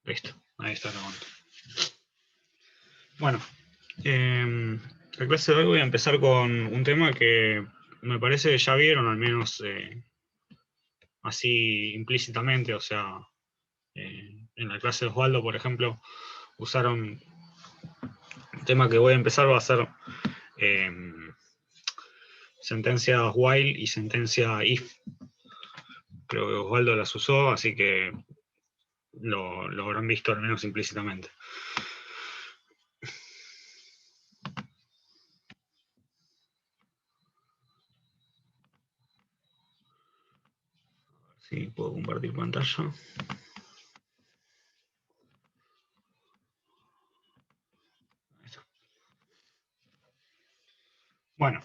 Listo, ahí está grabando. Bueno, la clase de hoy voy a empezar con un tema que me parece que ya vieron, al menos así implícitamente, o sea, en la clase de Osvaldo, por ejemplo, usaron el tema que voy a empezar va a ser sentencias while y sentencia if. Creo que Osvaldo las usó, así que lo habrán visto al menos implícitamente. Sí, puedo compartir pantalla. Bueno.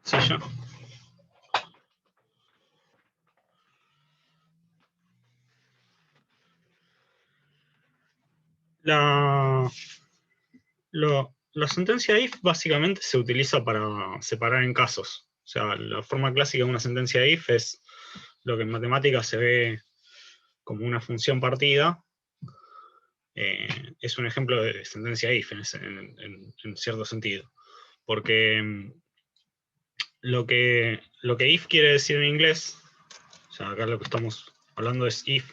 Sí, yo. La sentencia if básicamente se utiliza para separar en casos. O sea, la forma clásica de una sentencia if es lo que en matemáticas se ve como una función partida. Es un ejemplo de sentencia if en cierto sentido. Porque lo que if quiere decir en inglés, o sea, acá lo que estamos hablando es if.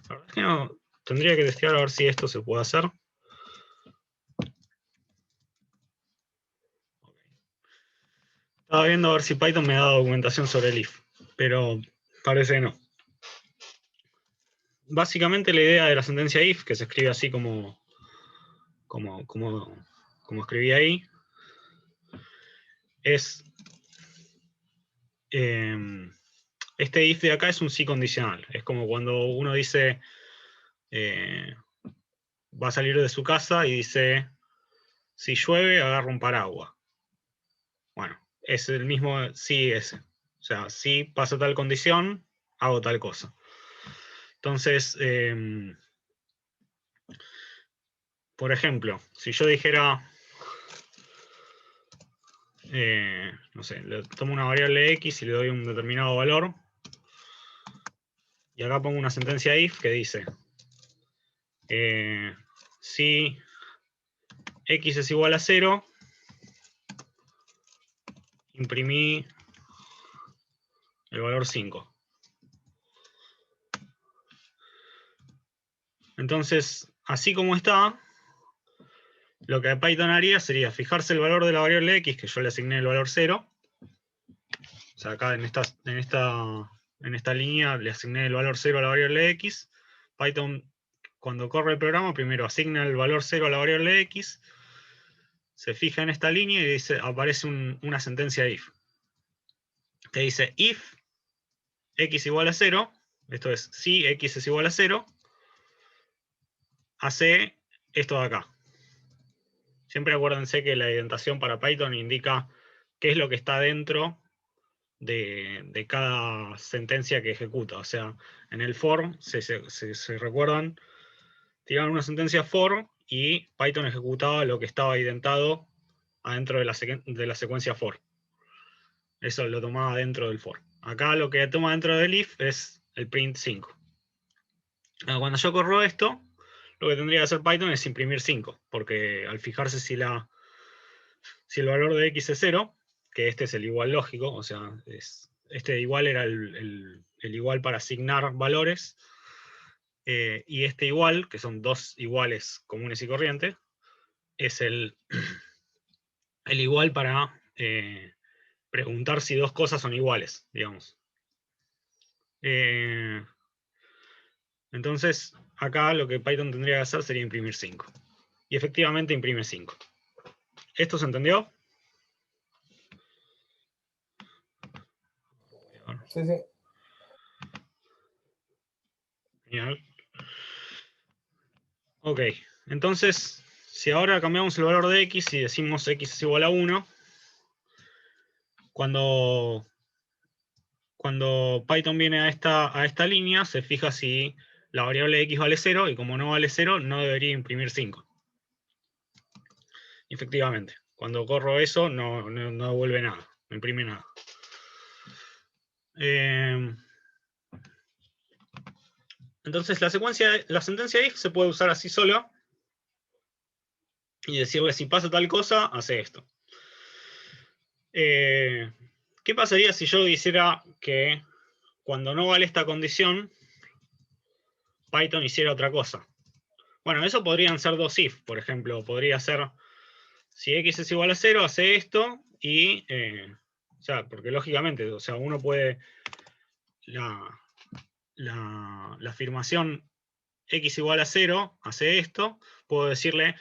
La verdad es que no, tendría que testear a ver si esto se puede hacer. Estaba viendo a ver si Python me da documentación sobre el if, pero parece que no. Básicamente la idea de la sentencia if, que se escribe así como escribí ahí, es este if de acá es un sí condicional. Es como cuando uno dice va a salir de su casa y dice si llueve agarra un paraguas. Bueno, es el mismo sí ese. O sea, si pasa tal condición, hago tal cosa. Entonces, por ejemplo, si yo dijera, no sé, le tomo una variable x y le doy un determinado valor, y acá pongo una sentencia if que dice, si x es igual a 0, imprimí el valor 5. Entonces, así como está, lo que Python haría sería fijarse el valor de la variable x, que yo le asigné el valor 0. O sea, acá en esta línea le asigné el valor 0 a la variable x. Python, cuando corre el programa, primero asigna el valor 0 a la variable x, se fija en esta línea y dice, aparece una sentencia if. Que dice if x igual a 0, esto es, si x es igual a 0, hace esto de acá. Siempre acuérdense que la indentación para Python indica qué es lo que está dentro de cada sentencia que ejecuta. O sea, en el for, se recuerdan, tiraban una sentencia for y Python ejecutaba lo que estaba identado adentro de la secuencia for. Eso lo tomaba dentro del for. Acá lo que toma dentro del if es el print 5. Cuando yo corro esto, lo que tendría que hacer Python es imprimir 5, porque al fijarse si el valor de x es 0, que este es el igual lógico, o sea, este igual era el igual para asignar valores, y este igual, que son dos iguales comunes y corrientes, es el igual para preguntar si dos cosas son iguales, digamos. Entonces, acá lo que Python tendría que hacer sería imprimir 5. Y efectivamente imprime 5. ¿Esto se entendió? Sí, sí. Genial. Ok, entonces, si ahora cambiamos el valor de x y decimos x es igual a 1, cuando Python viene a esta línea, se fija si la variable x vale 0, y como no vale 0, no debería imprimir 5. Efectivamente, cuando corro eso, no devuelve nada, no imprime nada. Entonces la sentencia if se puede usar así solo y decirle si pasa tal cosa, hace esto. ¿Qué pasaría si yo hiciera que cuando no vale esta condición, Python hiciera otra cosa? Bueno, eso podrían ser dos if, por ejemplo. Podría ser, si x es igual a 0, hace esto, y, o sea, porque lógicamente, o sea, uno puede, la afirmación x igual a 0, hace esto, puedo decirle,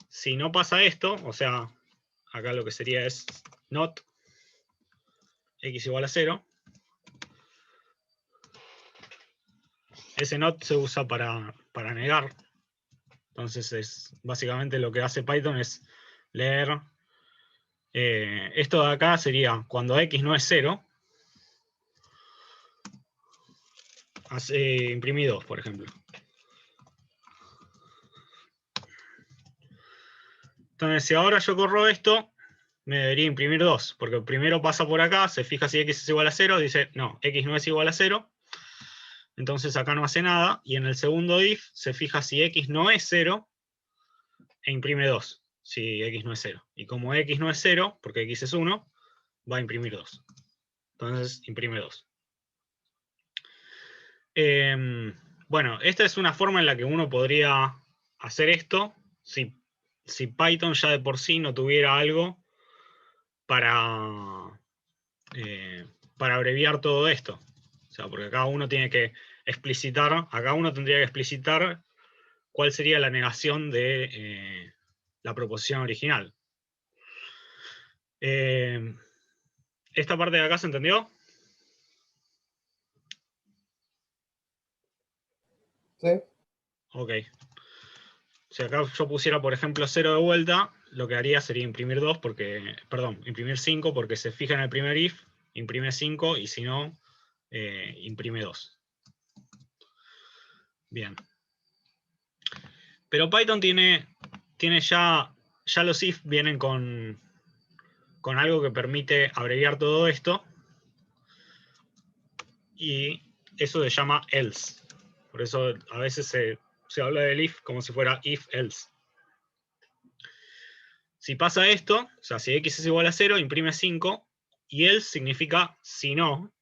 si no pasa esto, o sea, acá lo que sería es not x igual a 0. Ese not se usa para negar. Entonces, básicamente lo que hace Python es leer. Esto de acá sería cuando x no es 0, imprimí 2, por ejemplo. Entonces, si ahora yo corro esto, me debería imprimir 2, porque primero pasa por acá, se fija si x es igual a 0, dice, no, x no es igual a 0, entonces acá no hace nada, y en el segundo if se fija si x no es 0, e imprime 2, si x no es 0. Y como x no es 0, porque x es 1, va a imprimir 2. Entonces, imprime 2. Bueno, esta es una forma en la que uno podría hacer esto si Python ya de por sí no tuviera algo para abreviar todo esto. O sea, porque acá uno tiene que explicitar, acá uno tendría que explicitar cuál sería la negación de la proposición original. ¿Esta parte de acá se entendió? Sí. Ok. Si acá yo pusiera, por ejemplo, 0 de vuelta, lo que haría sería imprimir 2, porque, perdón, imprimir 5, porque se fija en el primer if, imprime 5, y si no, imprime 2. Bien. Pero Python tiene ya los if vienen con algo que permite abreviar todo esto, y eso se llama else. Por eso a veces se habla del if como si fuera if else. Si pasa esto, o sea, si x es igual a 0, imprime 5, y else significa si no.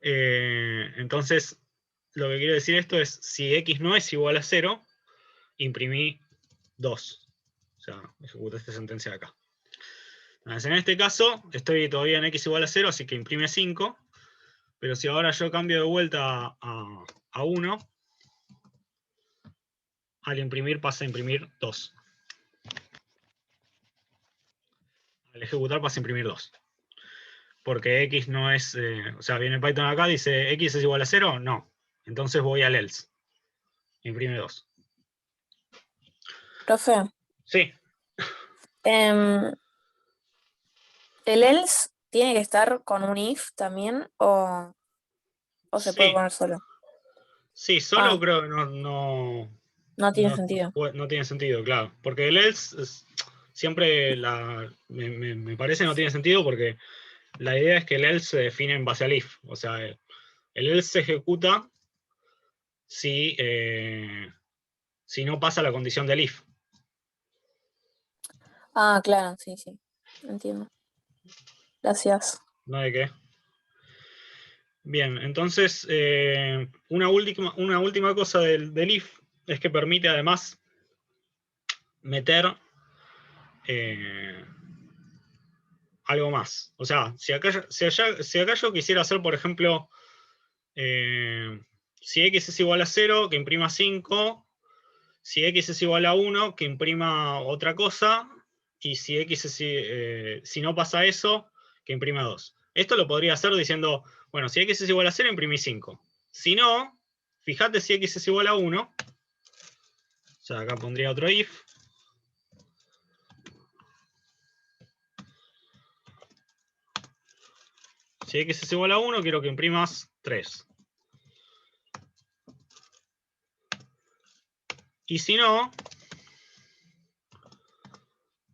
Entonces, lo que quiero decir esto es, si x no es igual a 0, imprimí 2. O sea, ejecuta esta sentencia de acá. Entonces, en este caso, estoy todavía en x igual a 0, así que imprime 5. Pero si ahora yo cambio de vuelta a 1, al imprimir pasa a imprimir 2. Al ejecutar pasa a imprimir 2. Porque x no es, o sea, viene Python acá, dice x es igual a 0, no. Entonces voy al else. Imprime 2. Profe, Sí. ¿el else tiene que estar con un if también o se puede Sí. poner solo? Sí, solo Ah, creo que no tiene sentido. no tiene sentido, claro. Porque el else siempre me parece no tiene sentido porque la idea es que el else se define en base al if. O sea, el else se ejecuta si no pasa la condición del if. Ah, claro, sí, sí. Entiendo. Gracias. ¿No de qué? Bien, entonces, una última cosa del if es que permite además meter algo más. O sea, si acá yo quisiera hacer, por ejemplo, si x es igual a 0, que imprima 5, si x es igual a 1, que imprima otra cosa, y si x si no pasa eso, que imprima 2. Esto lo podría hacer diciendo, bueno, si x es igual a 0, imprimí 5. Si no, fíjate si x es igual a 1, o sea, acá pondría otro if. Si x es igual a 1, quiero que imprimas 3. Y si no,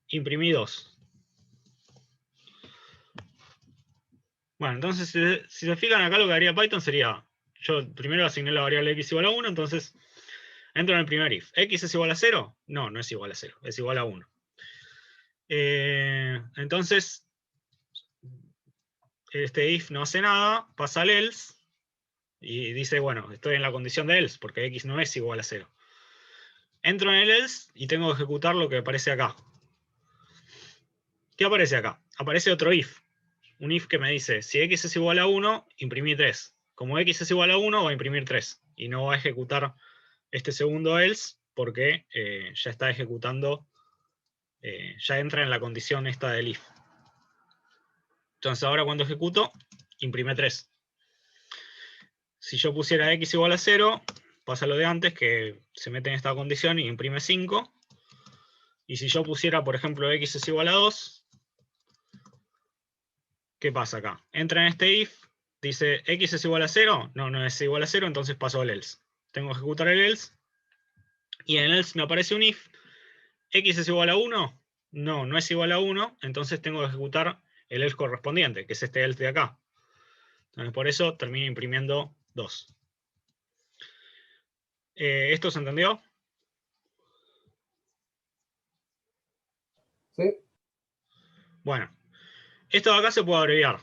imprimí 2. Bueno, entonces si se fijan acá lo que haría Python sería, yo primero asigné la variable x igual a 1, entonces entro en el primer if. ¿X es igual a 0? No, no es igual a 0, es igual a 1. Entonces, este if no hace nada, pasa al else, y dice, bueno, estoy en la condición de else, porque x no es igual a 0. Entro en el else y tengo que ejecutar lo que aparece acá. ¿Qué aparece acá? Aparece otro if. Un if que me dice, si x es igual a 1, imprimí 3. Como x es igual a 1, va a imprimir 3. Y no va a ejecutar este segundo else porque ya está ejecutando, ya entra en la condición esta del if. Entonces ahora cuando ejecuto, imprime 3. Si yo pusiera x igual a 0, pasa lo de antes, que se mete en esta condición y imprime 5. Y si yo pusiera, por ejemplo, x es igual a 2, ¿qué pasa acá? Entra en este if, dice x es igual a 0, no, no es igual a 0, entonces paso al else. Tengo que ejecutar el else, y en el else me aparece un if, x es igual a 1, no, no es igual a 1, entonces tengo que ejecutar el else correspondiente, que es este else de acá. Entonces por eso termino imprimiendo 2. ¿Esto se entendió? Sí. Bueno, esto de acá se puede abreviar.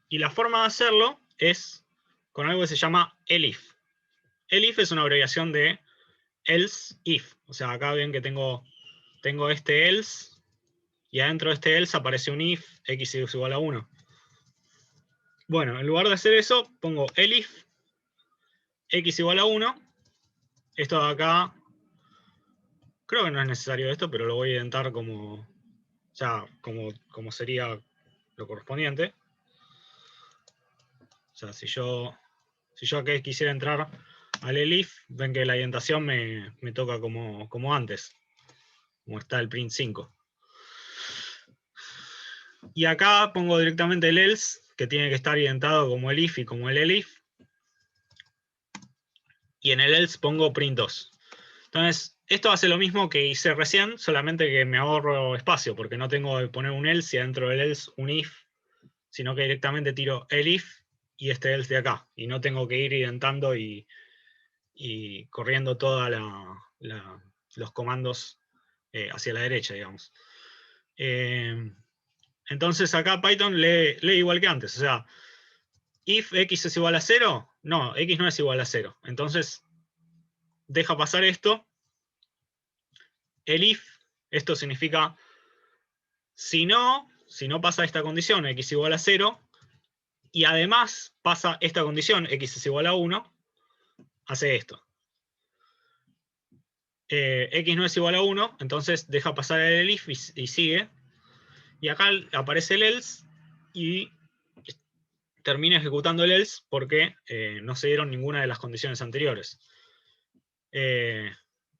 Y la forma de hacerlo es con algo que se llama elif. Elif es una abreviación de else if. O sea, acá ven que tengo este else, y adentro de este else aparece un if, x es igual a 1. Bueno, en lugar de hacer eso, pongo elif, x igual a 1. Esto de acá, creo que no es necesario esto, pero lo voy a intentar como sería lo correspondiente. O sea, si yo acá quisiera entrar al elif, ven que la indentación me toca como antes, como está el print 5. Y acá pongo directamente el else, que tiene que estar indentado como el if y como el elif. Y en el else pongo print 2. Entonces, esto hace lo mismo que hice recién, solamente que me ahorro espacio, porque no tengo que poner un else y adentro del else un if, sino que directamente tiro el if y este else de acá. Y no tengo que ir indentando y corriendo todos los comandos hacia la derecha, digamos. Entonces acá Python lee igual que antes. O sea, if x es igual a 0, no, x no es igual a 0. Entonces deja pasar esto. El if, esto significa si no pasa esta condición, x igual a 0, y además pasa esta condición, x es igual a 1, hace esto. X no es igual a 1, entonces deja pasar el if y sigue. Y acá aparece el else y termina ejecutando el else porque no se dieron ninguna de las condiciones anteriores.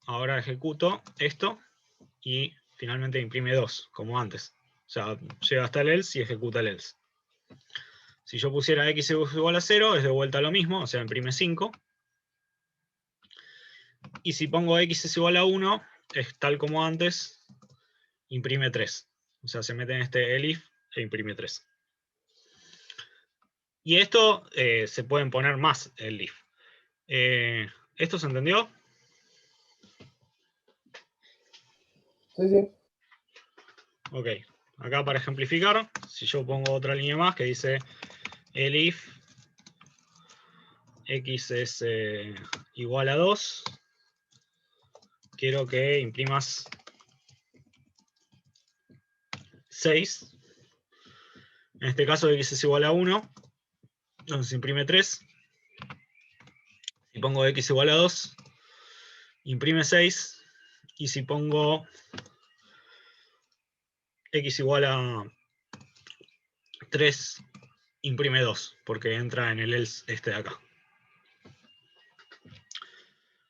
Ahora ejecuto esto y finalmente imprime 2, como antes. O sea, llega hasta el else y ejecuta el else. Si yo pusiera x igual a 0, es de vuelta lo mismo, o sea, imprime 5. Y si pongo x es igual a 1, es tal como antes, imprime 3. O sea, se mete en este elif e imprime 3. Y esto se pueden poner más el if. ¿Esto se entendió? Sí, sí. Ok. Acá para ejemplificar, si yo pongo otra línea más que dice el if x es igual a 2, quiero que imprimas 6. En este caso x es igual a 1, entonces imprime 3. Si pongo x igual a 2, imprime 6. Y si pongo x igual a 3, imprime 2, porque entra en el else este de acá.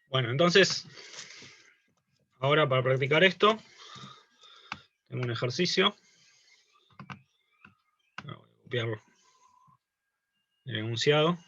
Bueno, entonces, ahora para practicar esto, tengo un ejercicio. Voy a copiar el enunciado.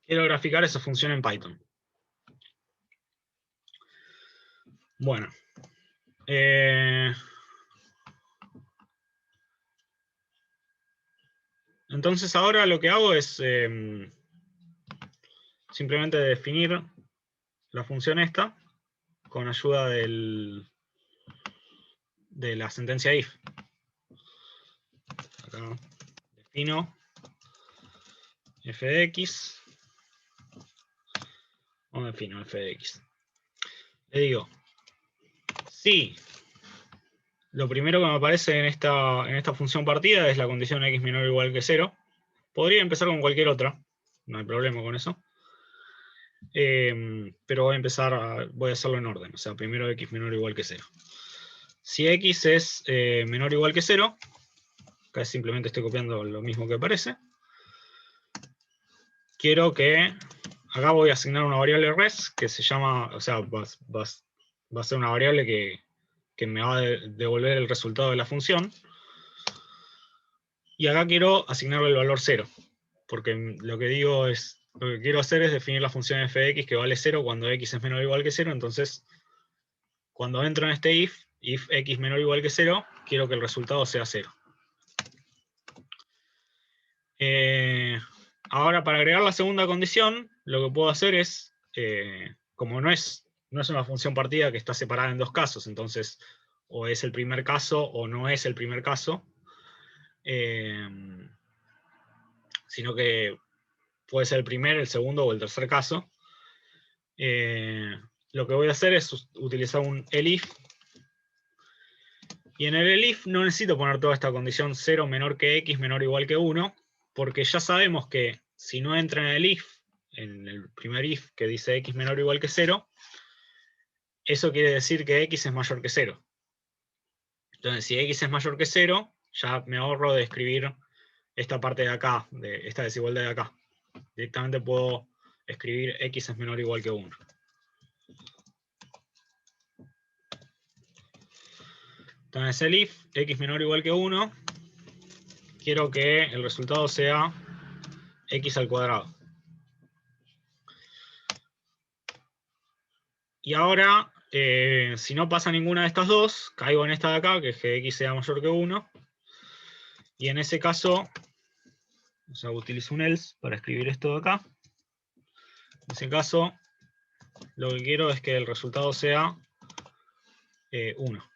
Quiero graficar esa función en Python. Bueno. Entonces ahora lo que hago es simplemente definir la función esta con ayuda de la sentencia if. Acá defino f de x, o defino f de x. Le digo, si lo primero que me aparece en esta función partida es la condición x menor o igual que 0, podría empezar con cualquier otra, no hay problema con eso. Pero voy a hacerlo en orden, o sea, primero x menor o igual que 0. Si x es menor o igual que 0, acá simplemente estoy copiando lo mismo que aparece, quiero que, acá voy a asignar una variable res que se llama, o sea, va a ser una variable que me va a devolver el resultado de la función, y acá quiero asignarle el valor 0, porque lo que quiero hacer es definir la función f de x que vale 0 cuando x es menor o igual que 0, entonces cuando entro en este if x menor o igual que 0, quiero que el resultado sea 0. Ahora, para agregar la segunda condición, lo que puedo hacer es, como no es una función partida que está separada en dos casos, entonces o es el primer caso o no es el primer caso, sino que puede ser el primer, el segundo o el tercer caso. Lo que voy a hacer es utilizar un elif, y en el elif no necesito poner toda esta condición 0 menor que x menor o igual que 1, porque ya sabemos que si no entra en el if, en el primer if que dice x menor o igual que 0, eso quiere decir que x es mayor que 0. Entonces, si x es mayor que 0, ya me ahorro de escribir esta parte de acá, de esta desigualdad de acá. Directamente puedo escribir x es menor o igual que 1. Entonces el if x menor o igual que 1, quiero que el resultado sea x al cuadrado. Y ahora, si no pasa ninguna de estas dos, caigo en esta de acá, que es que x sea mayor que 1. Y en ese caso, o sea, utilizo un else para escribir esto de acá. En ese caso, lo que quiero es que el resultado sea 1.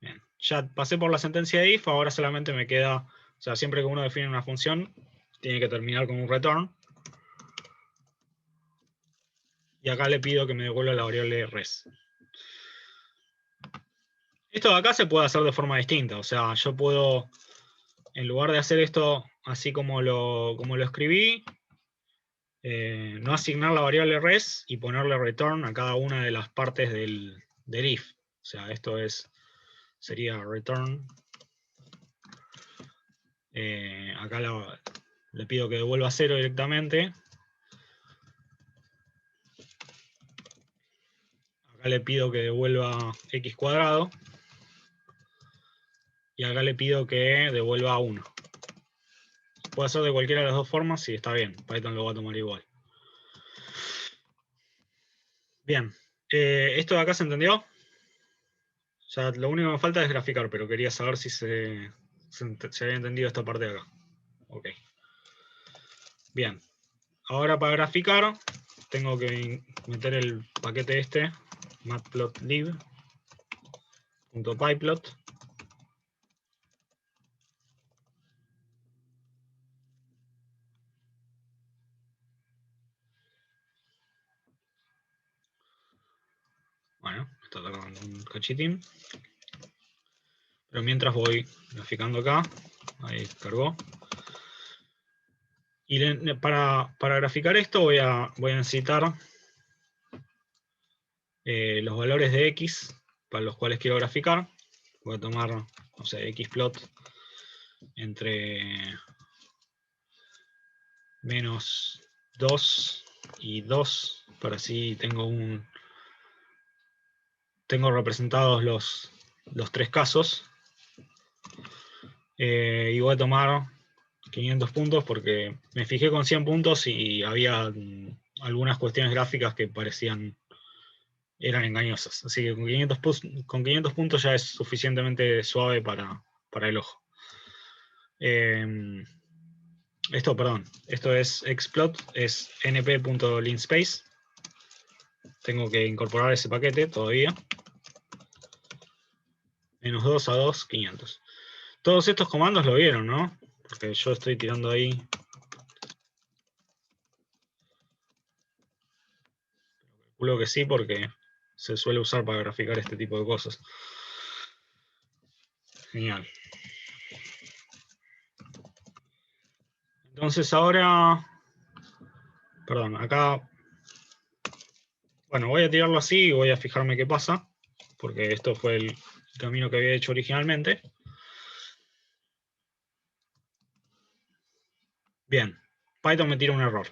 Bien. Ya pasé por la sentencia de if, ahora solamente me queda, o sea, siempre que uno define una función, tiene que terminar con un return. Y acá le pido que me devuelva la variable res. Esto de acá se puede hacer de forma distinta, o sea, yo puedo, en lugar de hacer esto así como lo escribí, no asignar la variable res y ponerle return a cada una de las partes del if. O sea, esto sería return. Acá le pido que devuelva 0 directamente. Acá le pido que devuelva x cuadrado. Y acá le pido que devuelva 1. Puede hacer de cualquiera de las dos formas y está bien. Python lo va a tomar igual. Bien. ¿Esto de acá se entendió? O sea, lo único que me falta es graficar, pero quería saber si se había entendido esta parte de acá. Ok. Bien. Ahora para graficar, tengo que meter el paquete este, matplotlib.pyplot. Bueno, está tardando un cachitín. Pero mientras voy graficando acá, ahí cargó. Y para graficar esto voy a necesitar los valores de x para los cuales quiero graficar. Voy a tomar, no sé, xplot entre menos 2 y 2, para así tengo representados los tres casos. Y voy a tomar 500 puntos porque me fijé con 100 puntos y había algunas cuestiones gráficas que eran engañosas. Así que con 500 puntos ya es suficientemente suave para el ojo. Esto es xplot, es np.linspace. Tengo que incorporar ese paquete todavía. -2 a 2, 500. Todos estos comandos lo vieron, ¿no? Porque yo estoy tirando ahí. Calculo que sí, porque se suele usar para graficar este tipo de cosas. Genial. Entonces ahora, perdón, acá, bueno, voy a tirarlo así y voy a fijarme qué pasa, porque esto fue el camino que había hecho originalmente. Bien, Python me tira un error.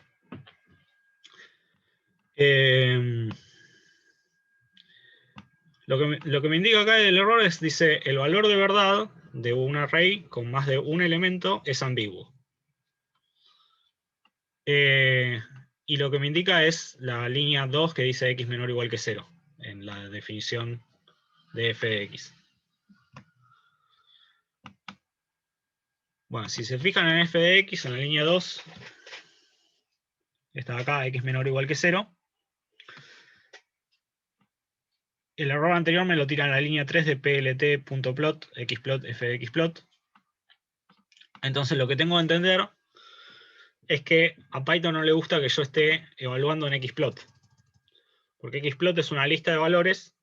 Lo que me indica acá el error es, dice, el valor de verdad de un array con más de un elemento es ambiguo. Y lo que me indica es la línea 2 que dice x menor o igual que 0 en la definición de f de x. Bueno, si se fijan en f de x, en la línea 2, está acá, x menor o igual que 0. El error anterior me lo tira en la línea 3 de plt.plot, xplot, f de xplot. Entonces lo que tengo que entender es que a Python no le gusta que yo esté evaluando en xplot. Porque xplot es una lista de valores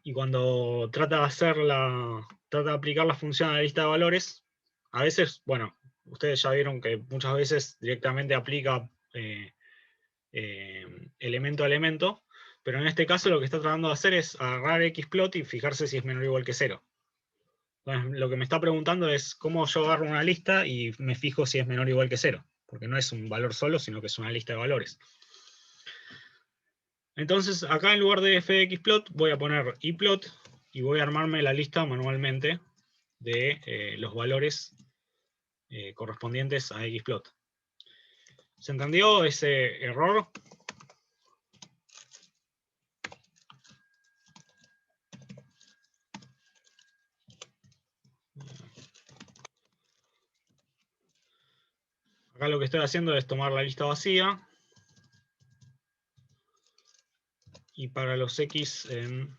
y cuando trata de aplicar la función a la lista de valores, a veces, bueno, ustedes ya vieron que muchas veces directamente aplica elemento a elemento, pero en este caso lo que está tratando de hacer es agarrar xplot y fijarse si es menor o igual que 0. Entonces, lo que me está preguntando es cómo yo agarro una lista y me fijo si es menor o igual que 0, porque no es un valor solo, sino que es una lista de valores. Entonces, acá en lugar de f de xplot voy a poner iplot y voy a armarme la lista manualmente de los valores correspondientes a xplot. ¿Se entendió ese error? Acá lo que estoy haciendo es tomar la lista vacía y para los x en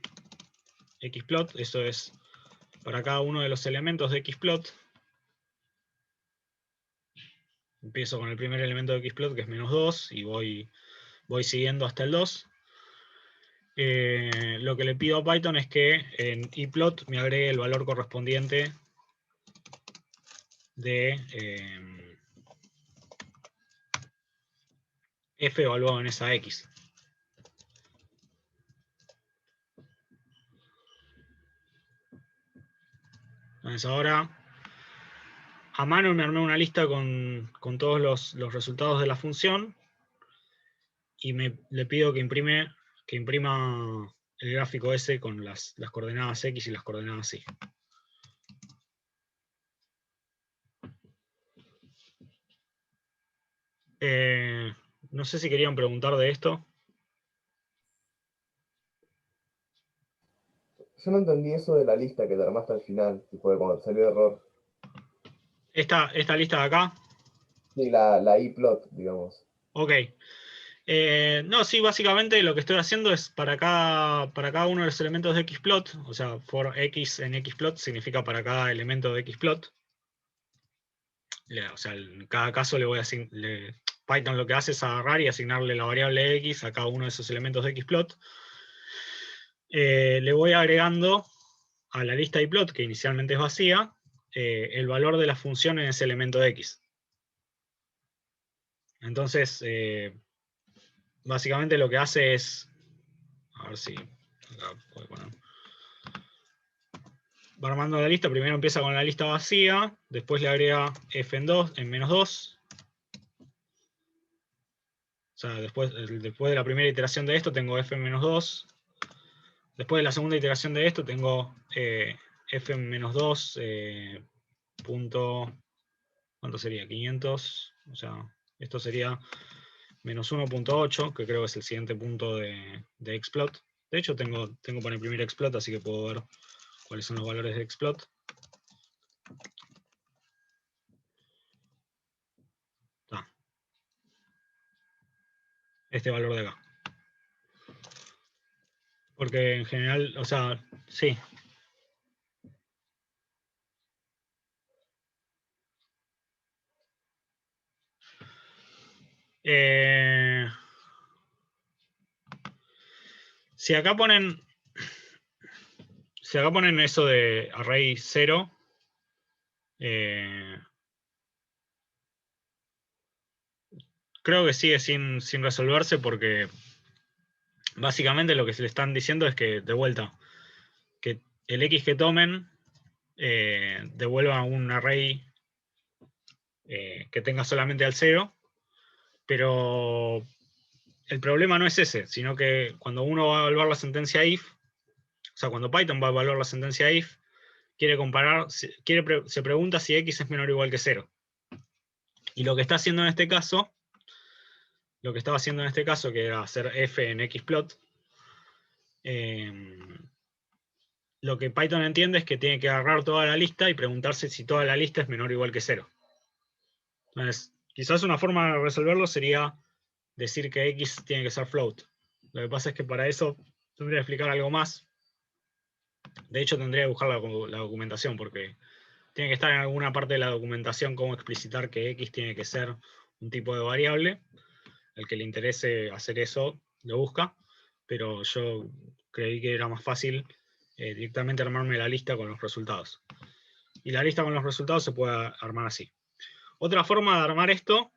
xplot, eso es para cada uno de los elementos de xplot, empiezo con el primer elemento de xplot, que es -2, y voy siguiendo hasta el 2. Lo que le pido a Python es que en iplot me agregue el valor correspondiente de f evaluado en esa x. Entonces ahora a mano me armé una lista con todos los resultados de la función y le pido que imprima el gráfico ese con las coordenadas x y las coordenadas y. No sé si querían preguntar de esto. Yo no entendí eso de la lista que te armaste al final, tipo de cuando salió error. Esta lista de acá. Sí, la iplot, digamos. Ok. No, sí, básicamente lo que estoy haciendo es para cada uno de los elementos de xplot, o sea, for x en xplot significa para cada elemento de xplot. O sea, en cada caso le voy a Python lo que hace es agarrar y asignarle la variable x a cada uno de esos elementos de xplot. Le voy agregando a la lista iplot, que inicialmente es vacía, el valor de la función en ese elemento de x. Entonces, básicamente lo que hace es, a ver si acá puedo poner, va armando la lista, primero empieza con la lista vacía, después le agrega f en -2. O sea, después de la primera iteración de esto tengo f en -2. Después de la segunda iteración de esto tengo f en -2 punto ¿cuánto sería? 500, o sea, esto sería menos 1.8, que creo que es el siguiente punto de Xplot. De hecho, tengo para imprimir Xplot, así que puedo ver cuáles son los valores de Xplot. Este valor de acá. Porque en general, o sea, sí. Si acá ponen eso de array 0, creo que sigue sin resolverse porque básicamente lo que se le están diciendo es que, de vuelta, que el X que tomen devuelva un array que tenga solamente al 0, pero el problema no es ese, sino que cuando uno va a evaluar la sentencia if, o sea, cuando Python va a evaluar la sentencia if, quiere comparar, se pregunta si X es menor o igual que 0. Y lo que está haciendo en este caso, que era hacer f en xplot, lo que Python entiende es que tiene que agarrar toda la lista y preguntarse si toda la lista es menor o igual que 0. Entonces, quizás una forma de resolverlo sería decir que x tiene que ser float. Lo que pasa es que para eso tendría que explicar algo más. De hecho, tendría que buscar la documentación, porque tiene que estar en alguna parte de la documentación cómo explicitar que x tiene que ser un tipo de variable. El que le interese hacer eso lo busca, pero yo creí que era más fácil directamente armarme la lista con los resultados. Y la lista con los resultados se puede armar así. Otra forma de armar esto,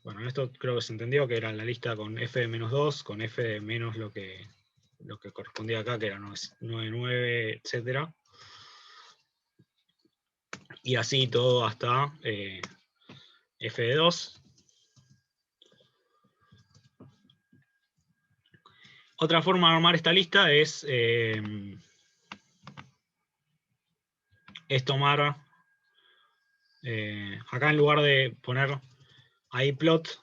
bueno, esto creo que se entendió, que era la lista con f de menos 2, con f de menos lo que correspondía acá, que era 9, etc. Y así todo hasta f de 2. Otra forma de armar esta lista es tomar, acá en lugar de poner ahí plot,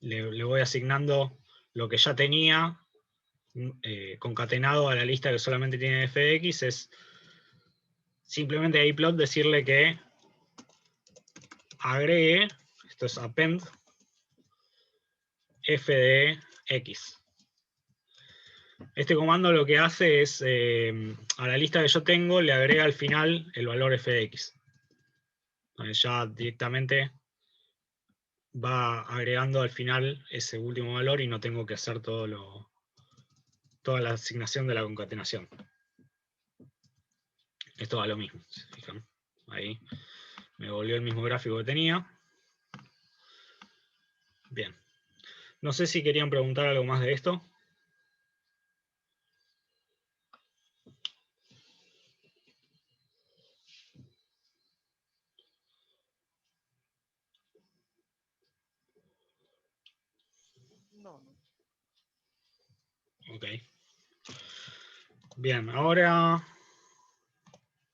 le voy asignando lo que ya tenía concatenado a la lista que solamente tiene f de x, es simplemente ahí plot decirle que agregue, esto es append, f de x. Este comando lo que hace es, a la lista que yo tengo, le agrega al final el valor f de x. Entonces ya directamente va agregando al final ese último valor y no tengo que hacer toda la asignación de la concatenación. Esto va lo mismo, si se fijan. Ahí me volvió el mismo gráfico que tenía. Bien. No sé si querían preguntar algo más de esto. No. Ok. Bien, ahora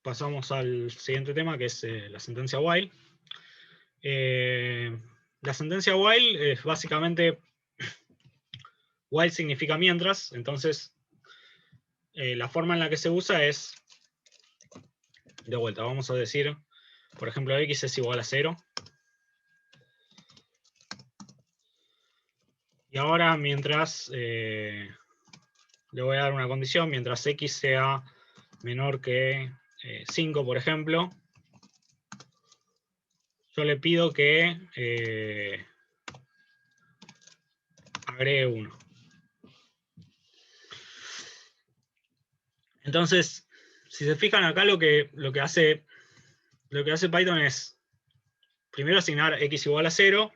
pasamos al siguiente tema, que es la sentencia while. La sentencia while es básicamente, while significa mientras, entonces la forma en la que se usa es, de vuelta, vamos a decir, por ejemplo, x es igual a 0. Y ahora mientras, le voy a dar una condición, mientras x sea menor que 5, por ejemplo, yo le pido que agregue 1. Entonces, si se fijan acá, lo que hace Python es primero asignar x igual a 0.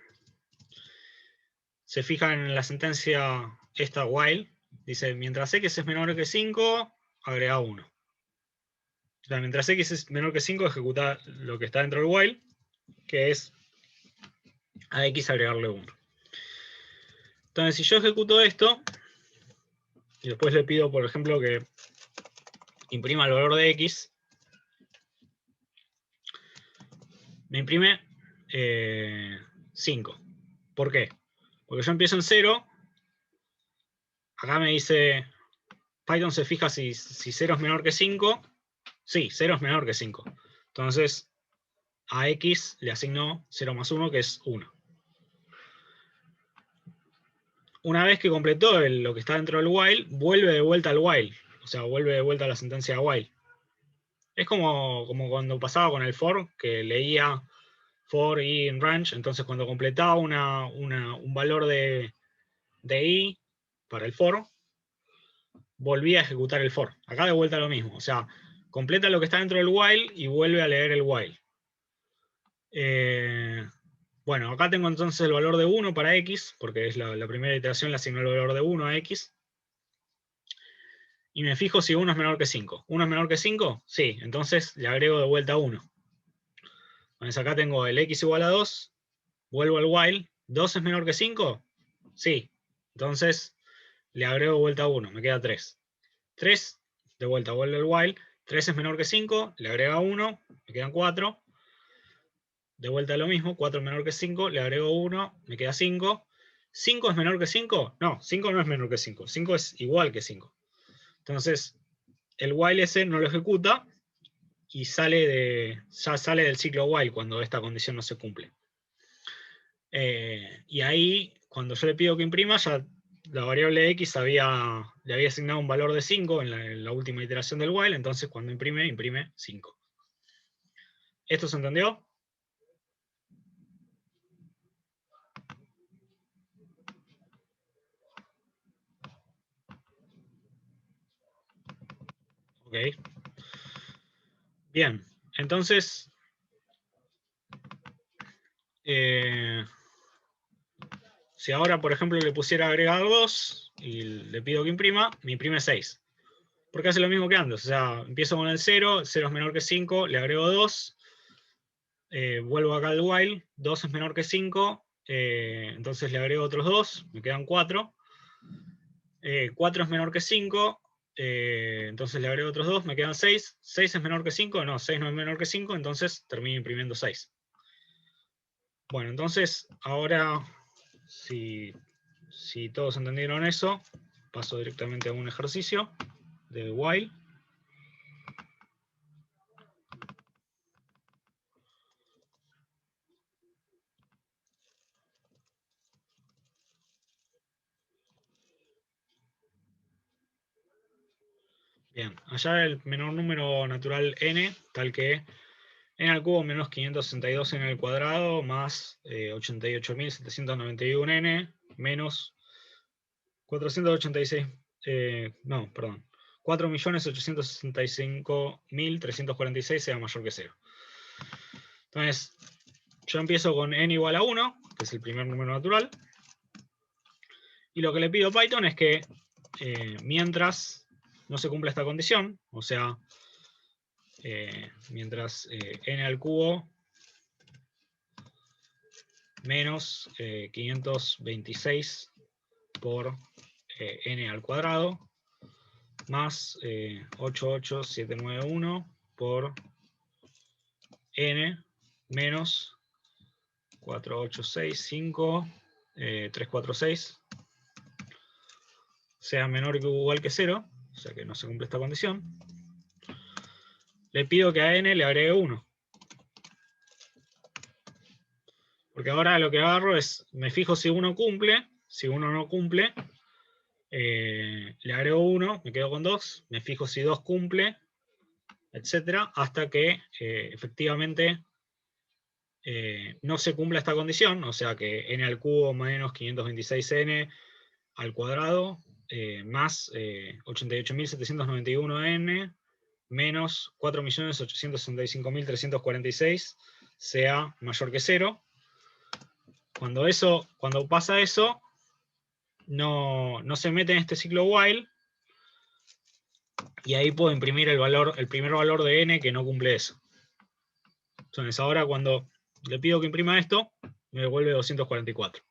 Se fijan en la sentencia esta while, dice mientras x es menor que 5, agrega 1. O sea, mientras x es menor que 5, ejecuta lo que está dentro del while, que es a x agregarle 1. Entonces, si yo ejecuto esto, y después le pido, por ejemplo, que imprima el valor de x, me imprime 5. ¿Por qué? Porque yo empiezo en 0, acá me dice, Python se fija si 0 es menor que 5, sí, 0 es menor que 5. Entonces, a x le asigno 0 más 1, que es 1. Una vez que completó lo que está dentro del while, vuelve de vuelta al while. O sea, vuelve de vuelta a la sentencia de while. Es como cuando pasaba con el for, que leía for i en range. Entonces, cuando completaba un valor de i para el for, volvía a ejecutar el for. Acá de vuelta lo mismo. O sea, completa lo que está dentro del while y vuelve a leer el while. Bueno, acá tengo entonces el valor de 1 para x, porque es la primera iteración, le asigno el valor de 1 a x. Y me fijo si 1 es menor que 5. ¿1 es menor que 5? Sí, entonces le agrego de vuelta 1. Entonces acá tengo el x igual a 2, vuelvo al while. ¿2 es menor que 5? Sí. Entonces le agrego de vuelta 1, me queda 3. 3, de vuelta vuelve al while. 3 es menor que 5, le agrega 1, me quedan 4. De vuelta lo mismo, 4 es menor que 5, le agrego 1, me queda 5. ¿5 es menor que 5? No, 5 no es menor que 5. 5 es igual que 5. Entonces, el while ese no lo ejecuta y ya sale del ciclo while cuando esta condición no se cumple. Y ahí, cuando yo le pido que imprima, ya la variable x le había asignado un valor de 5 en la última iteración del while, entonces cuando imprime 5. ¿Esto se entendió? Ok. Bien, entonces si ahora, por ejemplo, le pusiera agregar 2 y le pido que imprima, me imprime 6. Porque hace lo mismo que antes. O sea, empiezo con el 0, 0 es menor que 5, le agrego 2, vuelvo acá al while, 2 es menor que 5, entonces le agrego otros 2, me quedan 4. 4 es menor que 5, entonces le agrego otros 2, me quedan 6. 6 es menor que 5, no, 6 no es menor que 5, entonces termino imprimiendo 6. Bueno, entonces ahora, si todos entendieron eso, paso directamente a un ejercicio de while. Bien, allá el menor número natural n, tal que n al cubo menos 562 n al cuadrado más 88.791 n menos 486, no, perdón, 4.865.346 sea mayor que 0. Entonces, yo empiezo con n igual a 1, que es el primer número natural, y lo que le pido a Python es que mientras no se cumpla esta condición, o sea, mientras n al cubo menos 526 por n al cuadrado más 88791 por n menos 4865.346 sea menor que o igual que 0, o sea que no se cumple esta condición. Le pido que a n le agregue 1. Porque ahora lo que agarro es, me fijo si 1 cumple, si 1 no cumple, le agrego 1, me quedo con 2, me fijo si 2 cumple, etcétera, hasta que efectivamente no se cumpla esta condición, o sea que n al cubo menos 526n al cuadrado más 88.791n menos 4.865.346 sea mayor que 0. Cuando pasa eso, no se mete en este ciclo while, y ahí puedo imprimir el primer valor de n que no cumple eso. Entonces ahora cuando le pido que imprima esto, me devuelve 244.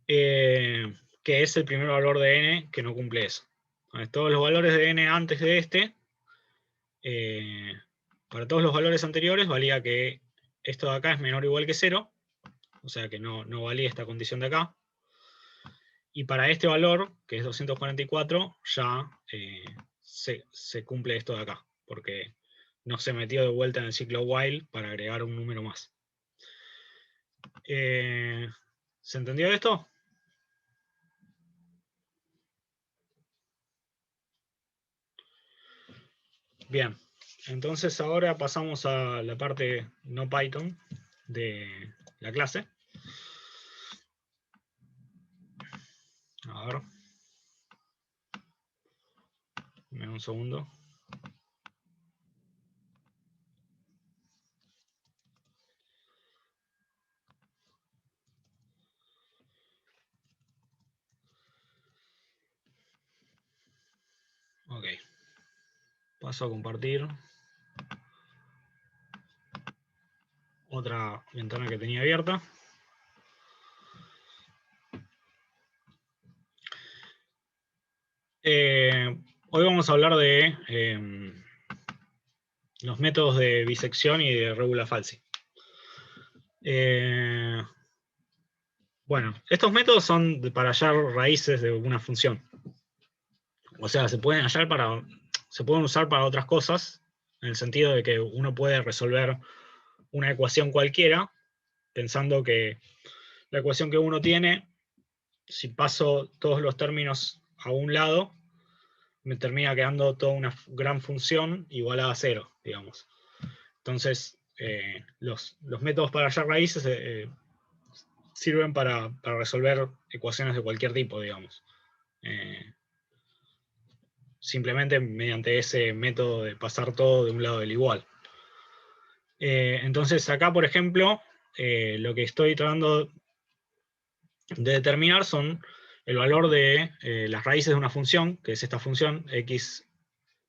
Que es el primer valor de n que no cumple eso. Todos los valores de n antes de este, para todos los valores anteriores valía que esto de acá es menor o igual que 0, o sea que no valía esta condición de acá. Y para este valor, que es 244, ya se cumple esto de acá, porque no se metió de vuelta en el ciclo while para agregar un número más. ¿Se entendió esto? Bien, entonces ahora pasamos a la parte no Python de la clase. A ver. Dame un segundo. Ok. Paso a compartir otra ventana que tenía abierta. Hoy vamos a hablar de los métodos de bisección y de regula falsi. Bueno, estos métodos son para hallar raíces de una función. O sea, se pueden usar para otras cosas, en el sentido de que uno puede resolver una ecuación cualquiera, pensando que la ecuación que uno tiene, si paso todos los términos a un lado, me termina quedando toda una gran función igualada a 0, digamos. Entonces, los métodos para hallar raíces sirven para resolver ecuaciones de cualquier tipo, digamos. Simplemente mediante ese método de pasar todo de un lado del igual. Entonces acá, por ejemplo, lo que estoy tratando de determinar son el valor de las raíces de una función, que es esta función x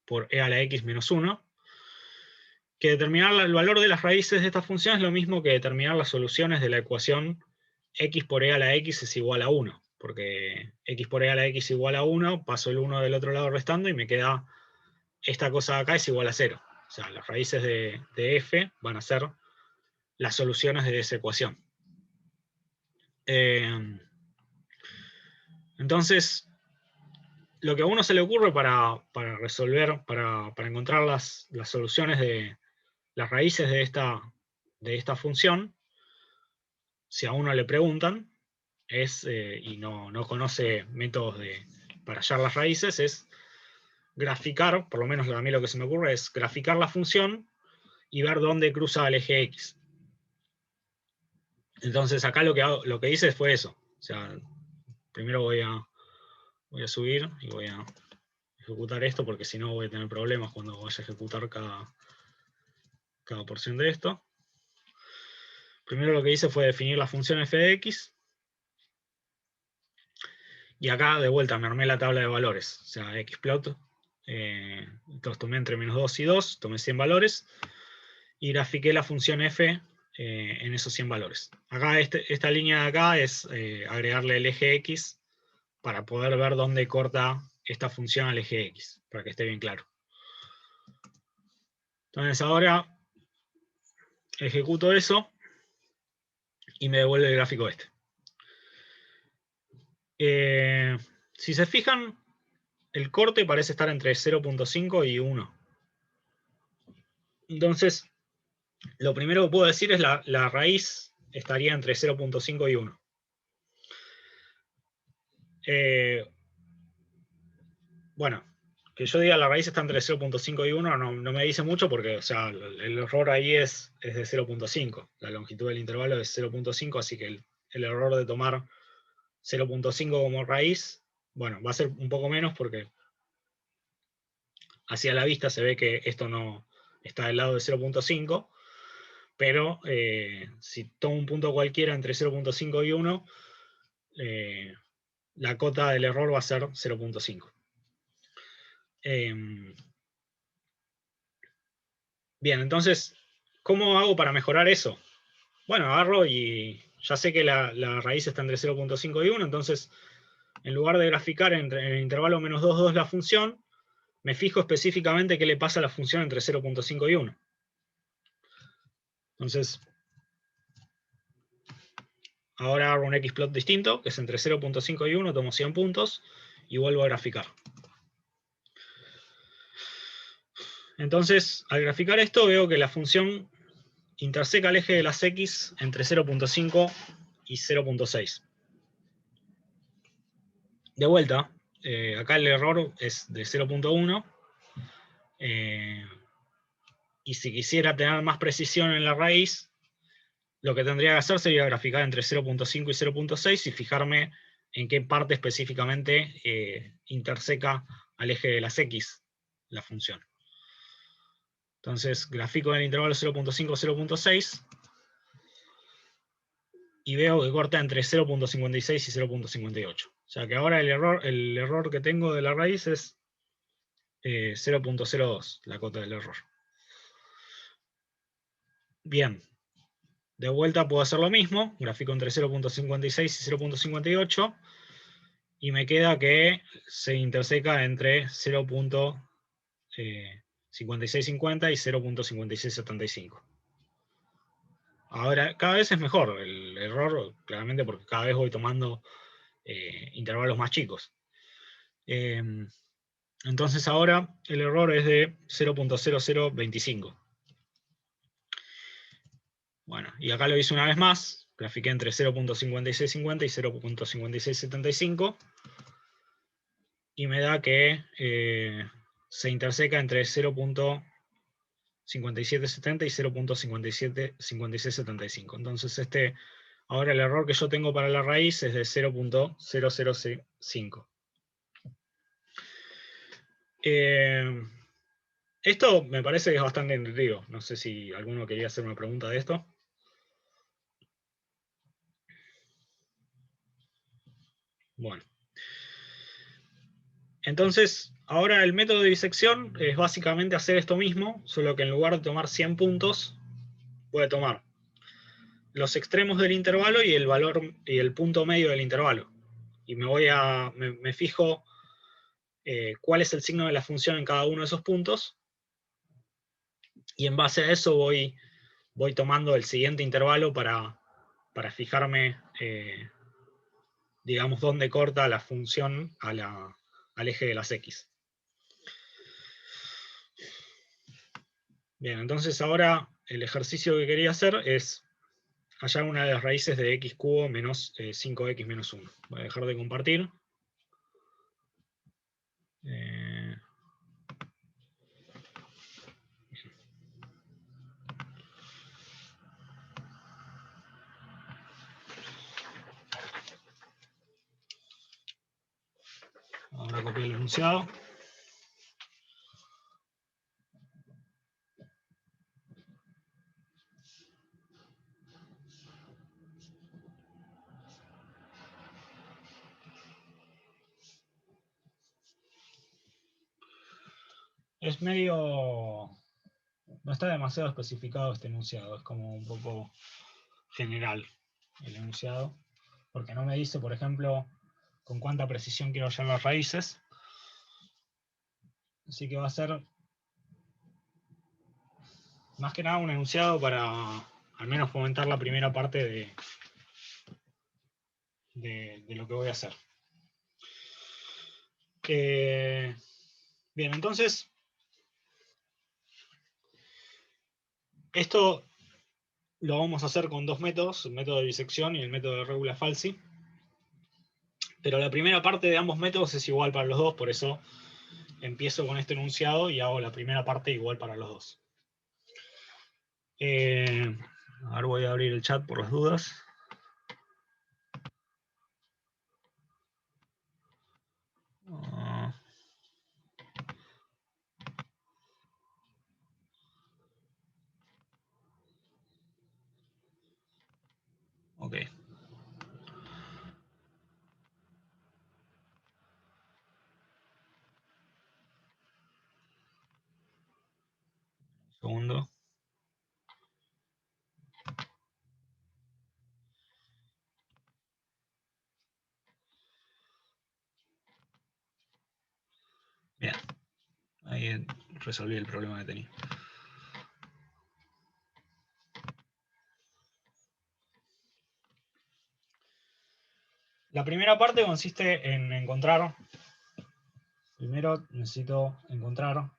por e a la x menos 1, que determinar el valor de las raíces de esta función es lo mismo que determinar las soluciones de la ecuación x por e a la x es igual a 1, porque x por e a la x igual a 1, paso el 1 del otro lado restando y me queda esta cosa de acá es igual a 0. O sea, las raíces de f van a ser las soluciones de esa ecuación. Entonces, lo que a uno se le ocurre para resolver, para encontrar las soluciones de las raíces de esta función, si a uno le preguntan, y no conoce métodos para hallar las raíces, es graficar, por lo menos a mí lo que se me ocurre es graficar la función y ver dónde cruza el eje X. Entonces acá lo que hice fue eso. O sea, primero voy a subir y voy a ejecutar esto, porque si no voy a tener problemas cuando vaya a ejecutar cada porción de esto. Primero lo que hice fue definir la función f de x. Y acá de vuelta me armé la tabla de valores. O sea, xplot. Entonces tomé entre menos 2 y 2, tomé 100 valores. Y grafiqué la función f en esos 100 valores. Acá esta línea de acá es agregarle el eje x para poder ver dónde corta esta función al eje x, para que esté bien claro. Entonces ahora ejecuto eso y me devuelve el gráfico este. Si se fijan, el corte parece estar entre 0.5 y 1. Entonces, lo primero que puedo decir es la raíz estaría entre 0.5 y 1. Bueno, que yo diga la raíz está entre 0.5 y 1 no me dice mucho, porque o sea, el error ahí es de 0.5. La longitud del intervalo es 0.5, así que el error de tomar 0.5 como raíz, bueno, va a ser un poco menos, porque hacia la vista se ve que esto no está del lado de 0.5, pero si tomo un punto cualquiera entre 0.5 y 1, la cota del error va a ser 0.5. Bien, entonces, ¿cómo hago para mejorar eso? Bueno, agarro y ya sé que la raíz está entre 0.5 y 1, entonces en lugar de graficar en el intervalo menos 2, 2 la función, me fijo específicamente qué le pasa a la función entre 0.5 y 1. Entonces, ahora hago un xplot distinto, que es entre 0.5 y 1, tomo 100 puntos y vuelvo a graficar. Entonces, al graficar esto, veo que la función interseca el eje de las x entre 0.5 y 0.6. De vuelta, acá el error es de 0.1. Y si quisiera tener más precisión en la raíz, lo que tendría que hacer sería graficar entre 0.5 y 0.6 y fijarme en qué parte específicamente interseca al eje de las x la función. Entonces grafico en el intervalo 0.5 y 0.6 y veo que corta entre 0.56 y 0.58. O sea que ahora el error que tengo de la raíz es 0.02, la cota del error. Bien. De vuelta puedo hacer lo mismo, grafico entre 0.56 y 0.58 y me queda que se interseca entre 0.5650 y 0.5675. Ahora, cada vez es mejor el error, claramente porque cada vez voy tomando intervalos más chicos. Entonces ahora el error es de 0.0025. Bueno, y acá lo hice una vez más, grafiqué entre 0.5650 y 0.5675, y me da que se interseca entre 0.5770 y 0.5675. Entonces ahora el error que yo tengo para la raíz es de 0.005. Esto me parece que es bastante intuitivo. No sé si alguno quería hacer una pregunta de esto. Bueno. Entonces, ahora el método de disección es básicamente hacer esto mismo, solo que en lugar de tomar 100 puntos, voy a tomar los extremos del intervalo y el valor y el punto medio del intervalo. Y me fijo cuál es el signo de la función en cada uno de esos puntos. Y en base a eso voy tomando el siguiente intervalo para fijarme, digamos, dónde corta la función al eje de las x. Bien, entonces ahora el ejercicio que quería hacer es hallar una de las raíces de x cubo menos 5x menos 1. Voy a dejar de compartir. Ahora copio el enunciado. Es medio... No está demasiado especificado este enunciado, es como un poco general el enunciado, porque no me dice, por ejemplo, con cuánta precisión quiero hallar las raíces. Así que va a ser más que nada un enunciado para al menos fomentar la primera parte de lo que voy a hacer. Bien, entonces esto lo vamos a hacer con dos métodos, el método de disección y el método de regula falsi. Pero la primera parte de ambos métodos es igual para los dos, por eso empiezo con este enunciado y hago la primera parte igual para los dos. Ahora voy a abrir el chat por las dudas. Ok. Segundo. resolví el problema que tenía. La primera parte consiste en encontrar. Primero necesito encontrar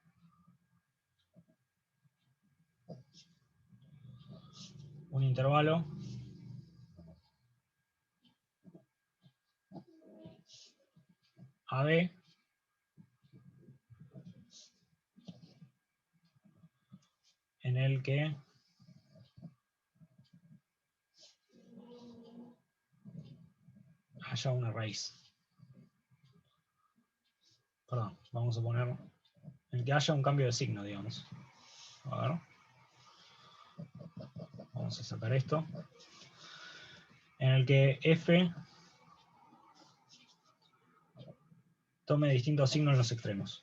un intervalo AB en el que haya una raíz. Perdón, vamos a poner en el que haya un cambio de signo, digamos. A ver. Vamos a sacar esto. En el que F tome distintos signos en los extremos.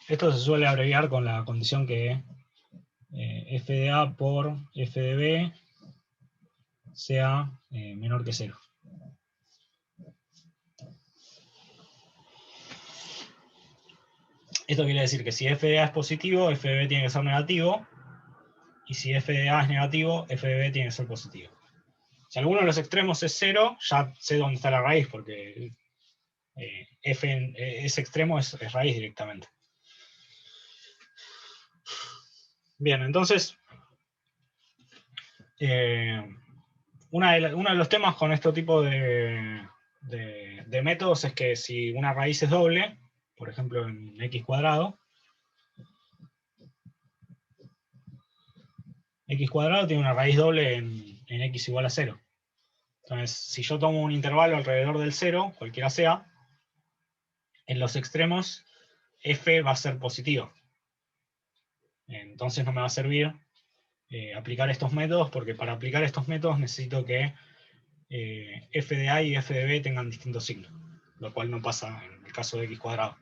Esto se suele abreviar con la condición que f de A por f de B sea menor que 0. Esto quiere decir que si f de A es positivo, f de B tiene que ser negativo, y si f de A es negativo, f de B tiene que ser positivo. Si alguno de los extremos es 0, ya sé dónde está la raíz, porque f en ese extremo es raíz directamente. Bien, entonces, uno de los temas con este tipo de métodos es que si una raíz es doble, por ejemplo en x cuadrado tiene una raíz doble en x igual a 0. Entonces, si yo tomo un intervalo alrededor del 0, cualquiera sea, en los extremos f va a ser positivo. Entonces no me va a servir aplicar estos métodos, porque para aplicar estos métodos necesito que f de A y f de B tengan distintos signos, lo cual no pasa en el caso de x cuadrado.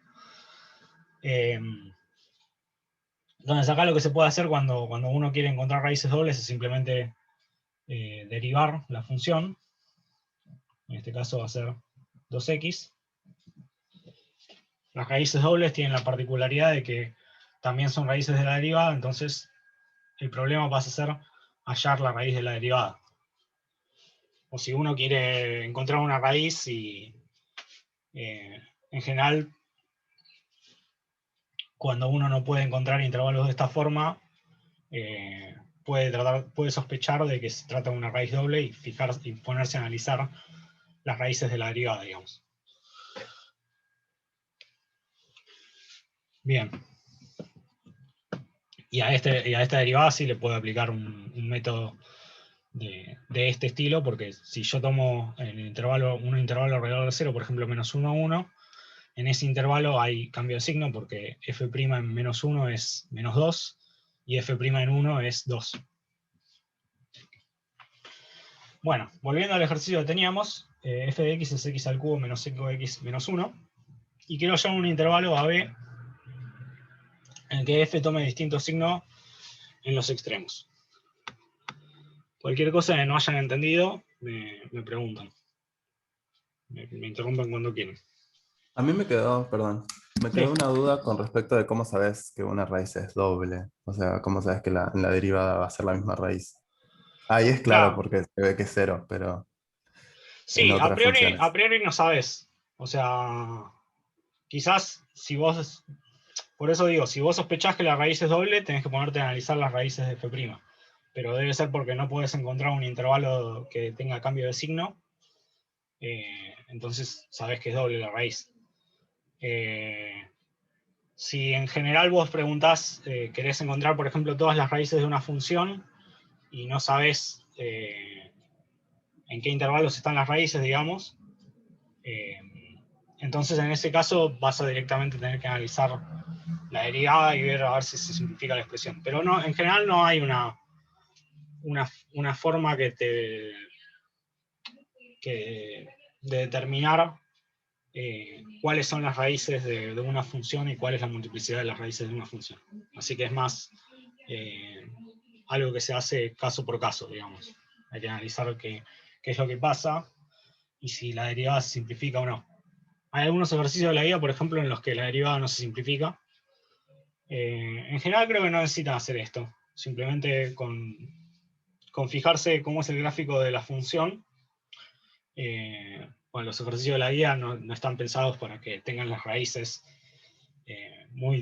Entonces acá lo que se puede hacer cuando uno quiere encontrar raíces dobles es simplemente derivar la función. En este caso va a ser 2x. Las raíces dobles tienen la particularidad de que también son raíces de la derivada, entonces el problema pasa a ser hallar la raíz de la derivada. O si uno quiere encontrar una raíz y en general cuando uno no puede encontrar intervalos de esta forma, puede sospechar de que se trata de una raíz doble y ponerse a analizar las raíces de la derivada, digamos. Bien. Y a esta derivada sí le puedo aplicar un método de este estilo, porque si yo tomo un intervalo alrededor de 0, por ejemplo, menos 1, 1, en ese intervalo hay cambio de signo, porque f' en menos 1 es menos 2, y f' en 1 es 2. Bueno, volviendo al ejercicio que teníamos, f de x es x al cubo menos 5x menos 1, y quiero hallar un intervalo AB en el que f tome distintos signos en los extremos. Cualquier cosa que no hayan entendido, me preguntan. Me interrumpen cuando quieren. A mí me quedó, perdón, me Sí. quedó una duda con respecto de cómo sabes que una raíz es doble. O sea, cómo sabes que en la derivada va a ser la misma raíz. Ahí es claro, porque se ve que es 0, pero en Sí, a otras funciones. priori no sabes. O sea, quizás si vos, por eso digo, si vos sospechás que la raíz es doble, tenés que ponerte a analizar las raíces de f'. Pero debe ser porque no puedes encontrar un intervalo que tenga cambio de signo. Entonces sabés que es doble la raíz. Si en general vos preguntás, querés encontrar, por ejemplo, todas las raíces de una función y no sabés en qué intervalos están las raíces, digamos, entonces en ese caso vas a directamente tener que analizar la derivada y ver a ver si se simplifica la expresión. Pero no, en general no hay una forma de determinar cuáles son las raíces de una función y cuál es la multiplicidad de las raíces de una función. Así que es más algo que se hace caso por caso, digamos. Hay que analizar qué es lo que pasa y si la derivada se simplifica o no. Hay algunos ejercicios de la guía, por ejemplo, en los que la derivada no se simplifica. En general creo que no necesitan hacer esto. Simplemente con fijarse cómo es el gráfico de la función. Bueno, los ejercicios de la guía no están pensados para que tengan las raíces muy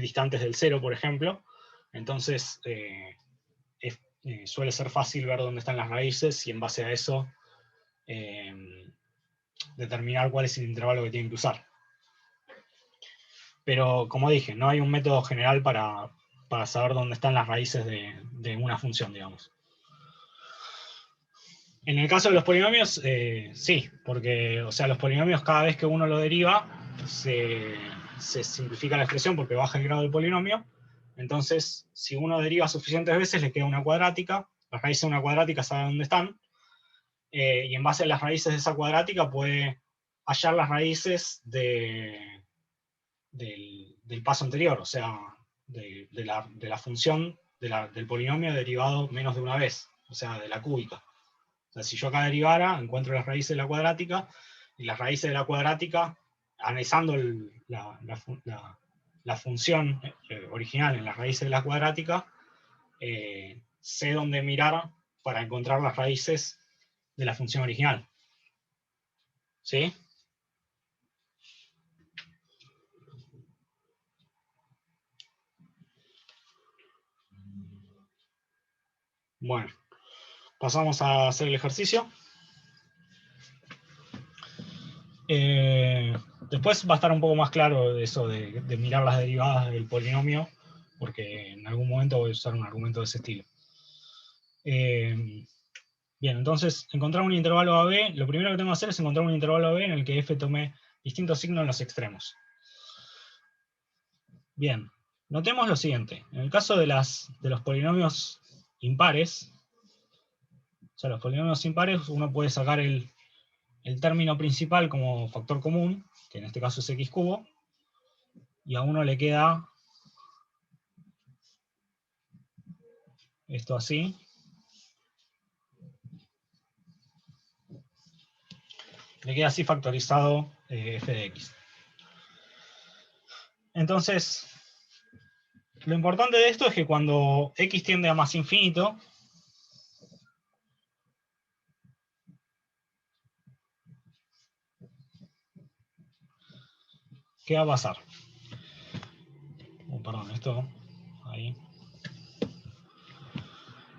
distantes del cero, por ejemplo. Entonces, suele ser fácil ver dónde están las raíces y en base a eso determinar cuál es el intervalo que tienen que usar. Pero, como dije, no hay un método general para saber dónde están las raíces de una función, digamos. En el caso de los polinomios, sí, porque o sea, los polinomios cada vez que uno lo deriva, se simplifica la expresión porque baja el grado del polinomio. Entonces, si uno deriva suficientes veces, le queda una cuadrática. Las raíces de una cuadrática saben dónde están. Y en base a las raíces de esa cuadrática puede hallar las raíces del paso anterior, o sea, de la función del polinomio derivado menos de una vez, o sea, de la cúbica. O sea, si yo acá derivara, encuentro las raíces de la cuadrática, y las raíces de la cuadrática, analizando la función original en las raíces de la cuadrática, sé dónde mirar para encontrar las raíces de la función original. ¿Sí? Bueno, pasamos a hacer el ejercicio. Después va a estar un poco más claro eso de mirar las derivadas del polinomio, porque en algún momento voy a usar un argumento de ese estilo. Bien, entonces, encontrar un intervalo AB, lo primero que tengo que hacer es encontrar un intervalo AB en el que f tome distintos signos en los extremos. Bien, notemos lo siguiente. En el caso de los polinomios impares, o sea, los polinomios impares, uno puede sacar el término principal como factor común, que en este caso es x cubo, y a uno le queda esto así. Le queda así factorizado f de x. Entonces, lo importante de esto es que cuando x tiende a más infinito, ¿qué va a pasar? Perdón, esto ahí.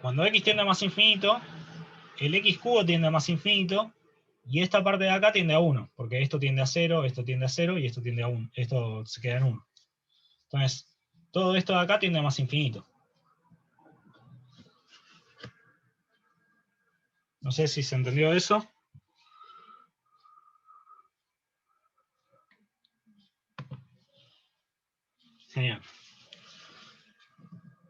Cuando x tiende a más infinito, el x cubo tiende a más infinito, y esta parte de acá tiende a 1, porque esto tiende a 0, esto tiende a 0, y esto tiende a 1. Esto se queda en 1. Entonces, todo esto de acá tiende a más infinito. No sé si se entendió eso. Genial.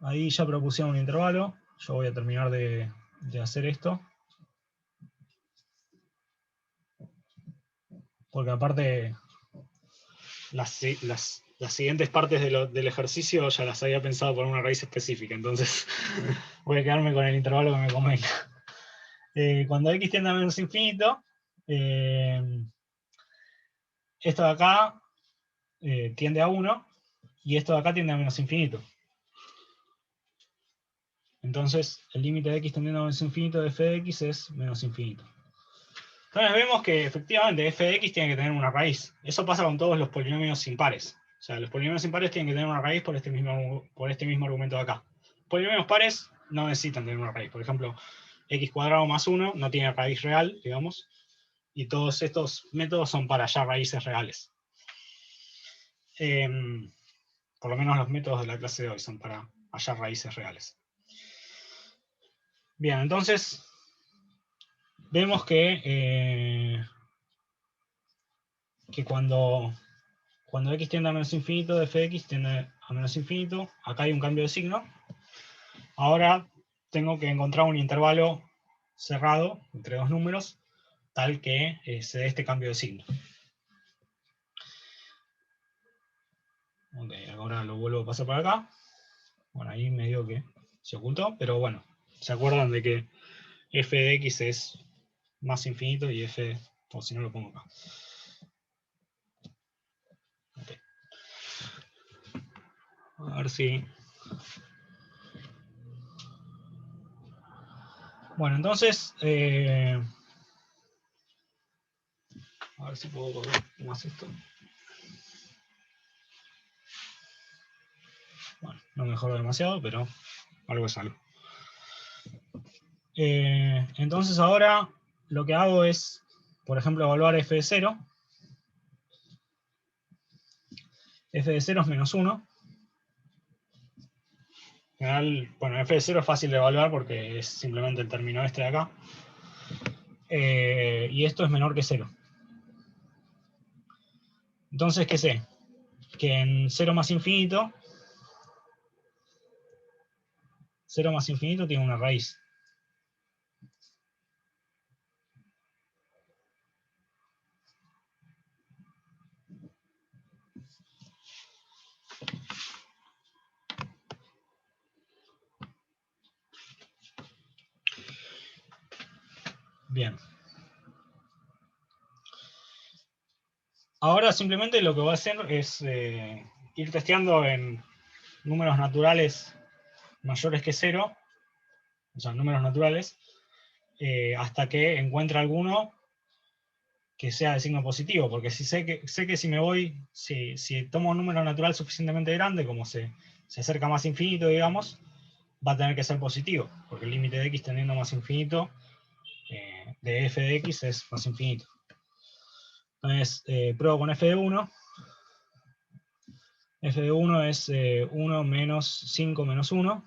Ahí ya propusieron un intervalo. Yo voy a terminar de hacer esto. Porque aparte, las siguientes partes del ejercicio ya las había pensado por una raíz específica. Entonces, voy a quedarme con el intervalo que me convenga. Cuando x tiende a menos infinito, esto de acá tiende a 1, y esto de acá tiende a menos infinito. Entonces, el límite de x tendiendo a menos infinito de f de x es menos infinito. Entonces vemos que efectivamente f de x tiene que tener una raíz. Eso pasa con todos los polinomios impares. O sea, los polinomios impares tienen que tener una raíz por este mismo argumento de acá. Polinomios pares no necesitan tener una raíz. Por ejemplo, x cuadrado más 1 no tiene raíz real, digamos. Y todos estos métodos son para hallar raíces reales. Por lo menos los métodos de la clase de hoy son para hallar raíces reales. Bien, entonces vemos que cuando x tiende a menos infinito, f de x tiende a menos infinito, acá hay un cambio de signo. Ahora tengo que encontrar un intervalo cerrado entre dos números, tal que se dé este cambio de signo. Ok, ahora lo vuelvo a pasar para acá. Bueno, ahí medio que se ocultó, pero bueno, ¿se acuerdan de que f de x es más infinito y f, o si no lo pongo acá? Okay. A ver si... Bueno, entonces, a ver si puedo correr más esto. Bueno, no mejoró demasiado, pero algo es algo. Entonces ahora lo que hago es, por ejemplo, evaluar f de 0. F de 0 es menos 1. En general, bueno, f de 0 es fácil de evaluar porque es simplemente el término este de acá. Y esto es menor que 0. Entonces, ¿qué sé? Que en 0 más infinito tiene una raíz. Bien. Ahora simplemente lo que voy a hacer es ir testeando en números naturales mayores que 0, o sea, números naturales, hasta que encuentre alguno que sea de signo positivo, porque si sé que si me voy, si tomo un número natural suficientemente grande, como se acerca más infinito, digamos, va a tener que ser positivo, porque el límite de x tendiendo más infinito de f de x es más infinito. Entonces, pruebo con f de 1. F de 1 es 1 menos 5 menos 1.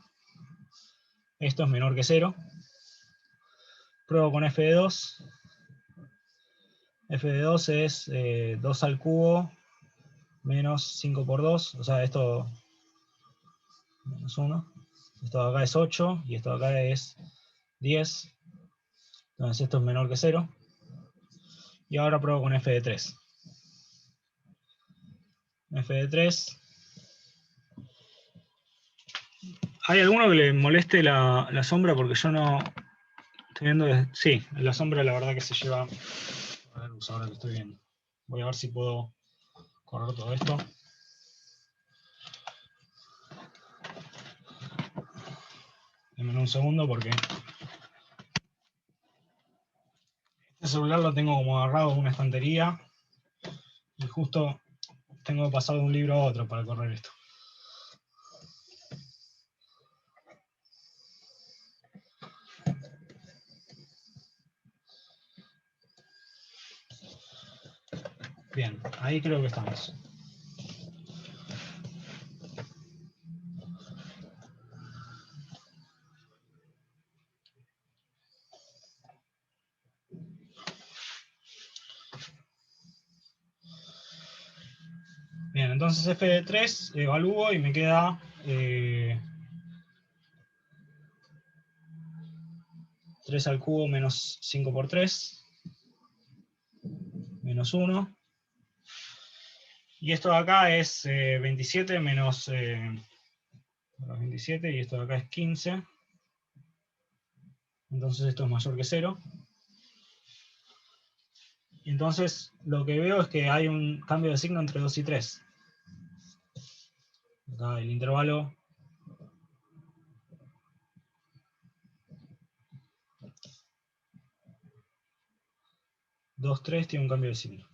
Esto es menor que 0. Pruebo con f de 2. F de 2 es 2 al cubo menos 5 por 2. O sea, esto menos 1. Esto de acá es 8 y esto de acá es 10. Entonces esto es menor que 0. Y ahora pruebo con f de 3. F de 3. ¿Hay alguno que le moleste la sombra? Porque yo no estoy viendo... Sí, la sombra la verdad que se lleva... A ver, pues ahora que estoy viendo. Voy a ver si puedo correr todo esto. Denme un segundo porque este celular lo tengo como agarrado en una estantería y justo tengo que pasar de un libro a otro para correr esto. Bien, ahí creo que estamos. Bien, entonces f de 3 evalúo y me queda 3 al cubo menos 5 por 3, menos 1. Y esto de acá es 27 menos 27 y esto de acá es 15. Entonces esto es mayor que 0. Y entonces lo que veo es que hay un cambio de signo entre 2 y 3. Acá el intervalo 2, 3 tiene un cambio de signo.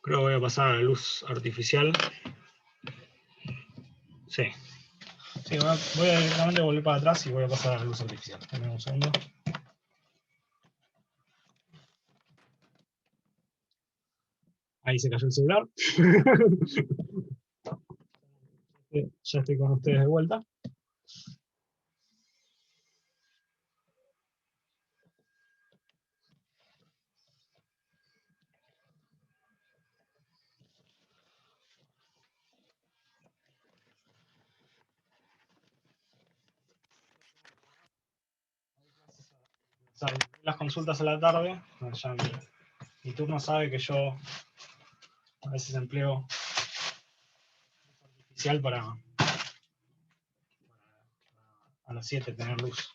Creo que voy a pasar a la luz artificial. Sí. Sí, voy a directamente volver para atrás y voy a pasar a la luz artificial. Dame un segundo. Ahí se cayó el celular. Ya estoy con ustedes de vuelta. sea, las consultas a la tarde, ya mi turno sabe que yo a veces empleo artificial para a las 7 tener luz.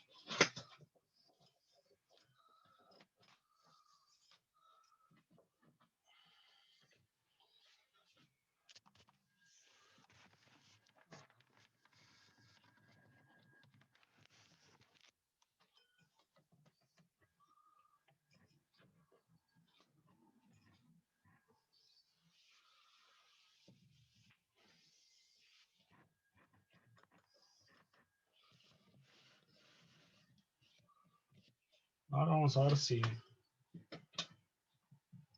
Ahora vamos a ver si...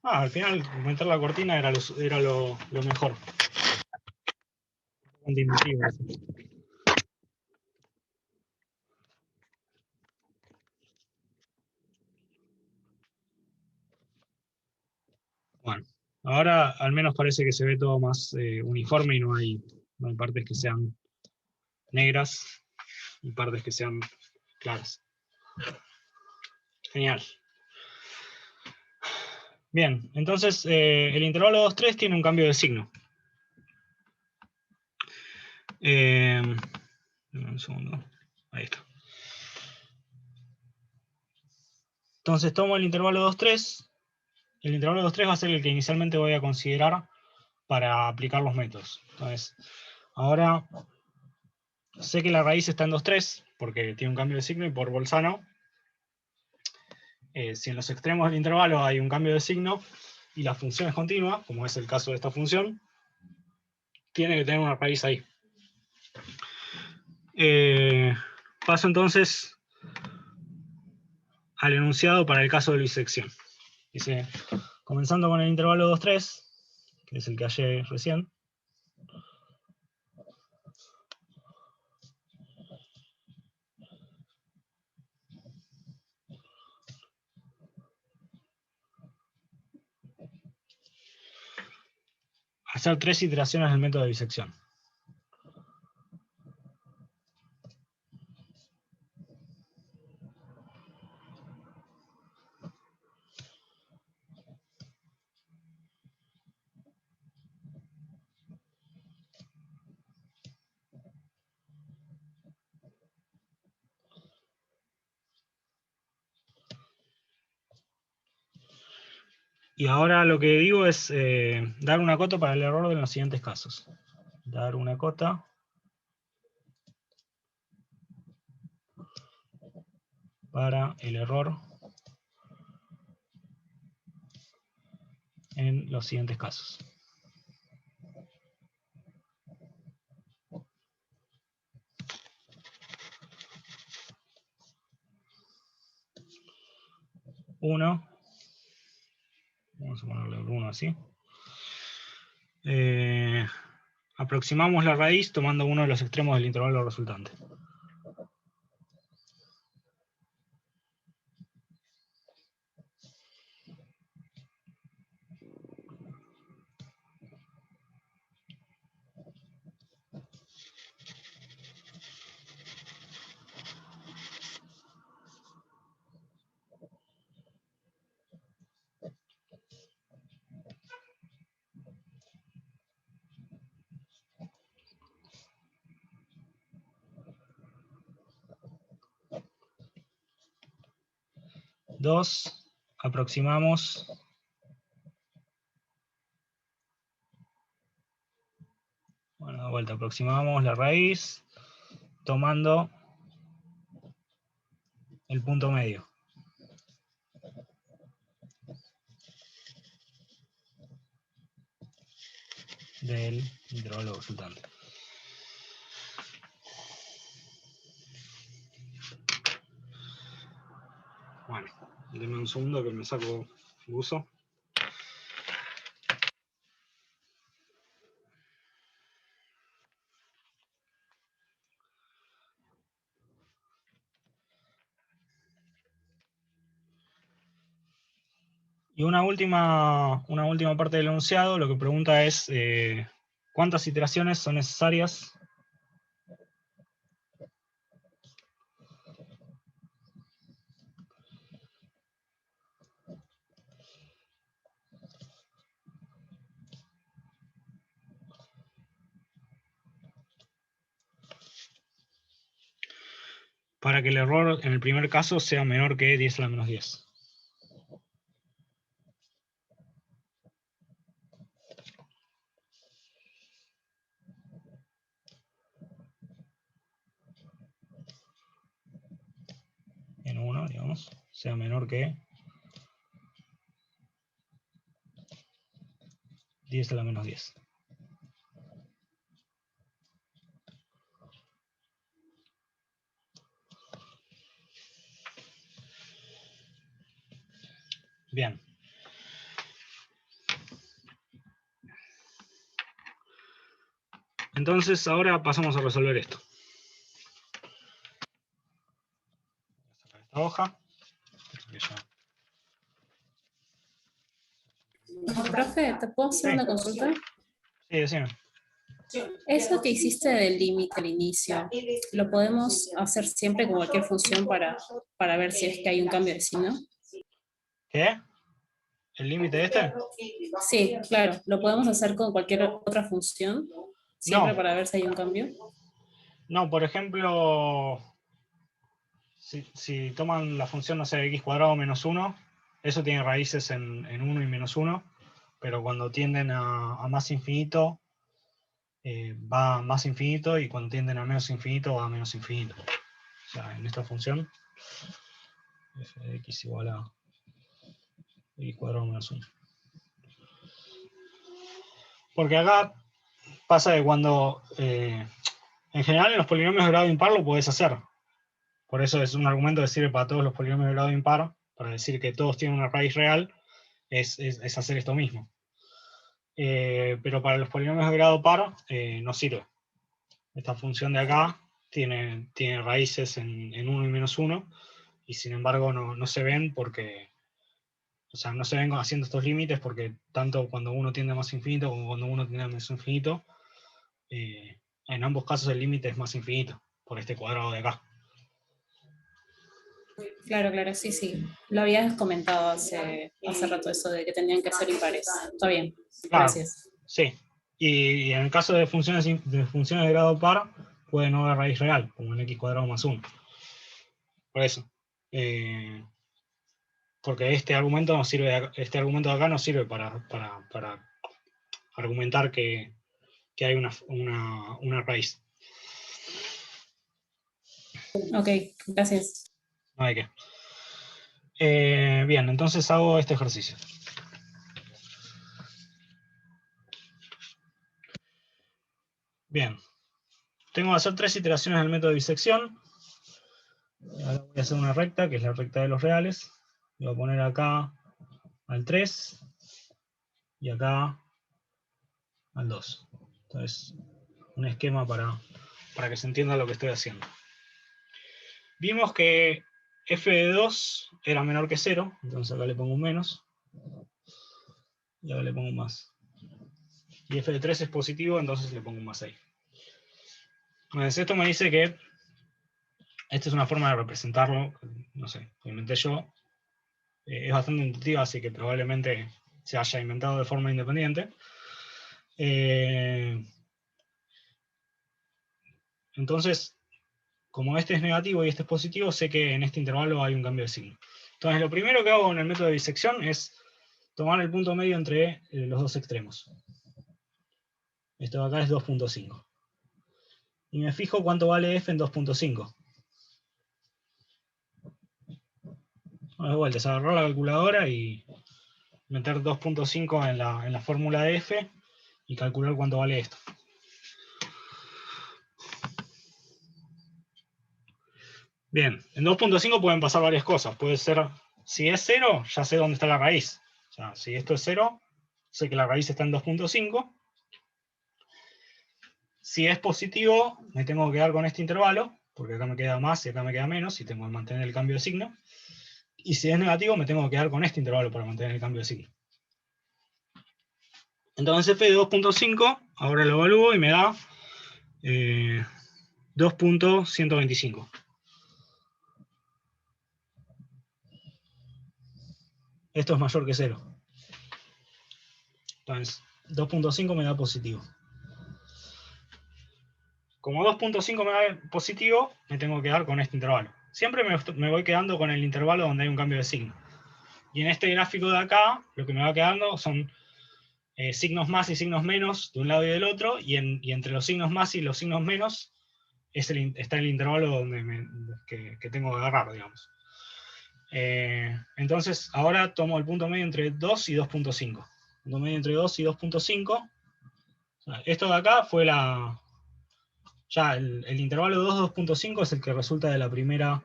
al final aumentar la cortina era lo mejor. Intuitivo, eso. Bueno, ahora al menos parece que se ve todo más uniforme y no hay partes que sean negras y partes que sean claras. Genial. Bien, entonces el intervalo 2,3 tiene un cambio de signo. Un segundo. Ahí está. Entonces tomo el intervalo 2,3. El intervalo 2,3 va a ser el que inicialmente voy a considerar para aplicar los métodos. Entonces, ahora sé que la raíz está en 2,3 porque tiene un cambio de signo y por Bolzano, si en los extremos del intervalo hay un cambio de signo y la función es continua, como es el caso de esta función, tiene que tener una raíz ahí. Paso entonces al enunciado para el caso de bisección. Dice, comenzando con el intervalo 2,3, que es el que hallé recién, hacer 3 iteraciones del método de bisección. Y ahora lo que digo es dar una cota para el error en los siguientes casos. Dar una cota para el error en los siguientes casos. Uno. Vamos a ponerle el 1 así. Aproximamos la raíz tomando uno de los extremos del intervalo resultante. Dos, aproximamos de vuelta, aproximamos la raíz tomando el punto medio del intervalo resultante. Bueno, denme un segundo que me saco el buzo. Y una última parte del enunciado, lo que pregunta es ¿cuántas iteraciones son necesarias para que el error en el primer caso sea menor que 10 a la menos 10. En 1, digamos, sea menor que 10 a la menos 10. Bien. Entonces ahora pasamos a resolver esto. Voy a sacar esta hoja. Que ya- Profe, ¿te puedo hacer Sí. una consulta? Sí, decime. Eso que hiciste del límite al inicio, ¿lo podemos hacer siempre con cualquier función para ver si es que hay un cambio de signo? ¿Qué? ¿El límite este? Sí, claro, lo podemos hacer con cualquier otra función, siempre No. para ver si hay un cambio. No, por ejemplo, si toman la función, no sé, x cuadrado menos 1, eso tiene raíces en 1 y menos 1, pero cuando tienden a más infinito, va a más infinito, y cuando tienden a menos infinito, va a menos infinito. O sea, en esta función, f de x igual a x cuadrado menos 1. Porque acá pasa que cuando, en general en los polinomios de grado impar lo podés hacer. Por eso es un argumento que sirve para todos los polinomios de grado impar, para decir que todos tienen una raíz real, es hacer esto mismo. Pero para los polinomios de grado par no sirve. Esta función de acá tiene raíces en 1 y menos 1, y sin embargo no se ven porque, o sea, no se ven haciendo estos límites porque tanto cuando uno tiende a más infinito como cuando uno tiende a menos infinito, en ambos casos el límite es más infinito por este cuadrado de acá. Claro, claro, sí, sí. Lo habías comentado hace rato eso de que tenían que ser impares. Está bien, Claro, gracias. sí. Y en el caso de funciones de grado par, puede no haber raíz real, como en x cuadrado más 1. Por eso. Porque este argumento de acá no sirve para argumentar que hay una raíz. Ok, gracias. No hay que. Bien, entonces hago este ejercicio. Bien. Tengo que hacer 3 iteraciones del método de bisección. Ahora voy a hacer una recta, que es la recta de los reales. Voy a poner acá al 3 y acá al 2. Entonces, un esquema para que se entienda lo que estoy haciendo. Vimos que f de 2 era menor que 0, entonces acá le pongo un menos. Y acá le pongo un más. Y f de 3 es positivo, entonces le pongo un más 6. Entonces esto me dice que esta es una forma de representarlo, no sé, lo inventé yo. Es bastante intuitiva, así que probablemente se haya inventado de forma independiente. Entonces, como este es negativo y este es positivo, sé que en este intervalo hay un cambio de signo. Entonces, lo primero que hago en el método de bisección es tomar el punto medio entre los dos extremos. Esto de acá es 2.5. Y me fijo cuánto vale f en 2.5. De vuelta, es agarrar la calculadora y meter 2.5 en la fórmula de f y calcular cuánto vale esto. Bien, en 2.5 pueden pasar varias cosas. Puede ser, si es 0, ya sé dónde está la raíz. O sea, si esto es 0, sé que la raíz está en 2.5. Si es positivo, me tengo que quedar con este intervalo, porque acá me queda más y acá me queda menos, y tengo que mantener el cambio de signo. Y si es negativo, me tengo que quedar con este intervalo para mantener el cambio de signo. Entonces f de 2.5, ahora lo evalúo y me da 2.125. Esto es mayor que 0. Entonces, 2.5 me da positivo. Como 2.5 me da positivo, me tengo que quedar con este intervalo. Siempre me voy quedando con el intervalo donde hay un cambio de signo. Y en este gráfico de acá, lo que me va quedando son signos más y signos menos de un lado y del otro, y entre los signos más y los signos menos está el intervalo que tengo que agarrar, digamos. Entonces, ahora tomo el punto medio entre 2 y 2.5. Punto medio entre 2 y 2.5. Esto de acá fue ya el intervalo 2-2.5 es el que resulta de la primera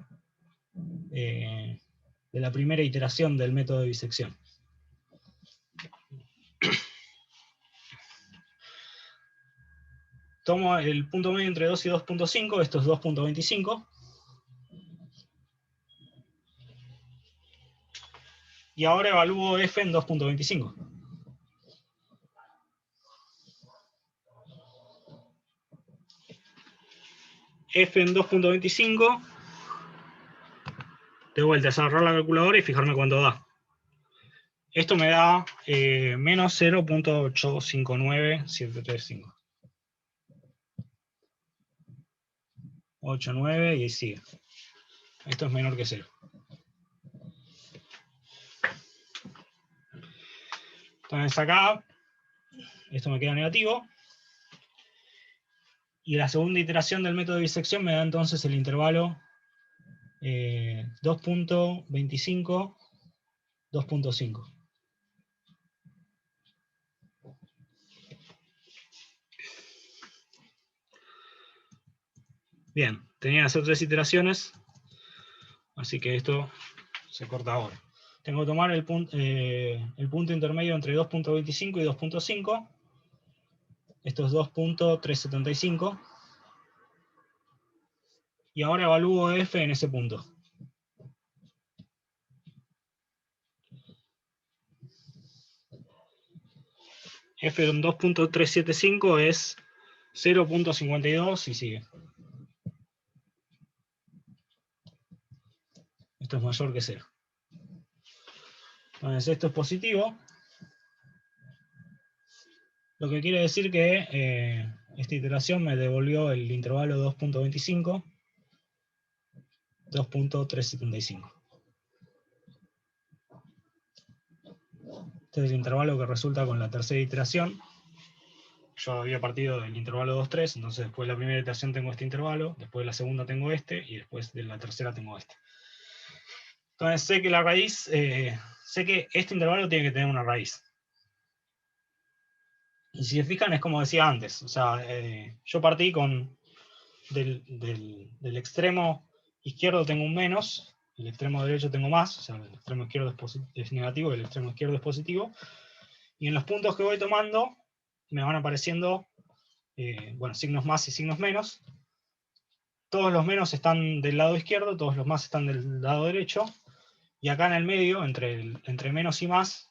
iteración del método de bisección. Tomo el punto medio entre 2 y 2.5, esto es 2.25. Y ahora evalúo f en 2.25. F en 2.25. De vuelta, es agarrar la calculadora y fijarme cuánto da. Esto me da menos 0.859735. 89 y sigue. Esto es menor que 0. Entonces acá, esto me queda negativo. Y la segunda iteración del método de bisección me da entonces el intervalo 2.25, 2.5. Bien, tenía que hacer 3 iteraciones, así que esto se corta ahora. Tengo que tomar el punto intermedio entre 2.25 y 2.5. Esto es 2.375. Y ahora evalúo f en ese punto. F en 2.375 es 0.52 y sigue. Esto es mayor que 0. Entonces esto es positivo. Lo que quiere decir que esta iteración me devolvió el intervalo 2.25, 2.375. Este es el intervalo que resulta con la tercera iteración. Yo había partido del intervalo 2, 3, entonces después de la primera iteración tengo este intervalo, después de la segunda tengo este, y después de la tercera tengo este. Entonces sé que la raíz, sé que este intervalo tiene que tener una raíz. Y si se fijan, es como decía antes, o sea, yo partí del extremo izquierdo tengo un menos, el extremo derecho tengo más, o sea, el extremo izquierdo es negativo y el extremo izquierdo es positivo, y en los puntos que voy tomando me van apareciendo signos más y signos menos. Todos los menos están del lado izquierdo, todos los más están del lado derecho, y acá en el medio, entre menos y más,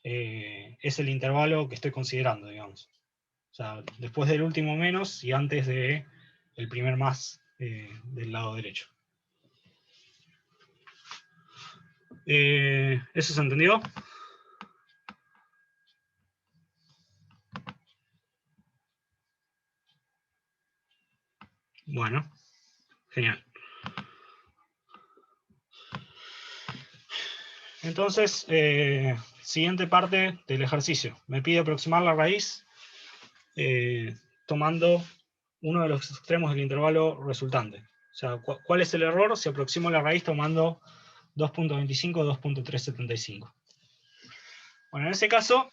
es el intervalo que estoy considerando, digamos. O sea, después del último menos y antes del primer más del lado derecho. ¿Eso se entendió? Bueno, genial. Entonces, siguiente parte del ejercicio. Me pide aproximar la raíz tomando uno de los extremos del intervalo resultante. O sea, ¿cuál es el error si aproximo la raíz tomando 2.25 o 2.375? Bueno, en ese caso,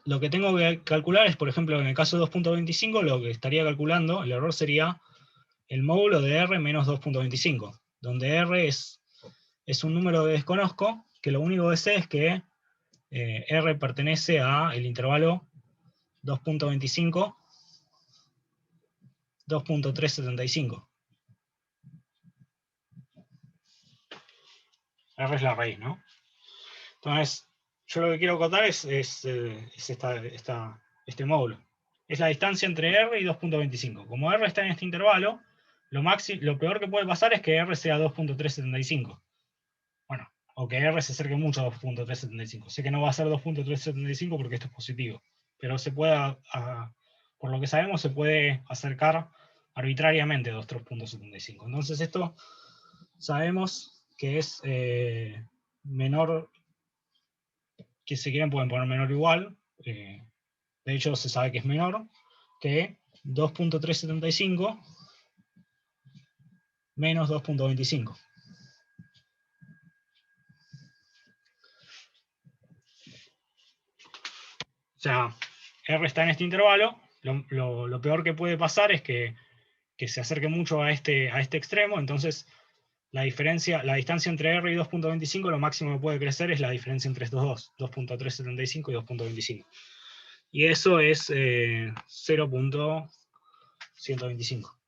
lo que tengo que calcular es, por ejemplo, en el caso de 2.25, lo que estaría calculando, el error sería el módulo de R menos 2.25, donde R es un número que desconozco, que lo único que sé es que R pertenece al intervalo 2.25, 2.375. R es la raíz, ¿no? Entonces, yo lo que quiero acotar es este módulo. Es la distancia entre R y 2.25. Como R está en este intervalo, lo peor que puede pasar es que R sea 2.375. Bueno, o que R se acerque mucho a 2.375. Sé que no va a ser 2.375 porque esto es positivo. pero se puede, por lo que sabemos, se puede acercar arbitrariamente a 2,3.75. Entonces esto sabemos que es menor, que si quieren pueden poner menor o igual, de hecho se sabe que es menor que 2,375 menos 2,25. O sea, R está en este intervalo, lo peor que puede pasar es que se acerque mucho a este extremo, entonces la distancia entre R y 2,25, lo máximo que puede crecer es la diferencia entre estos dos, 2,375 y 2,25. Y eso es 0,125.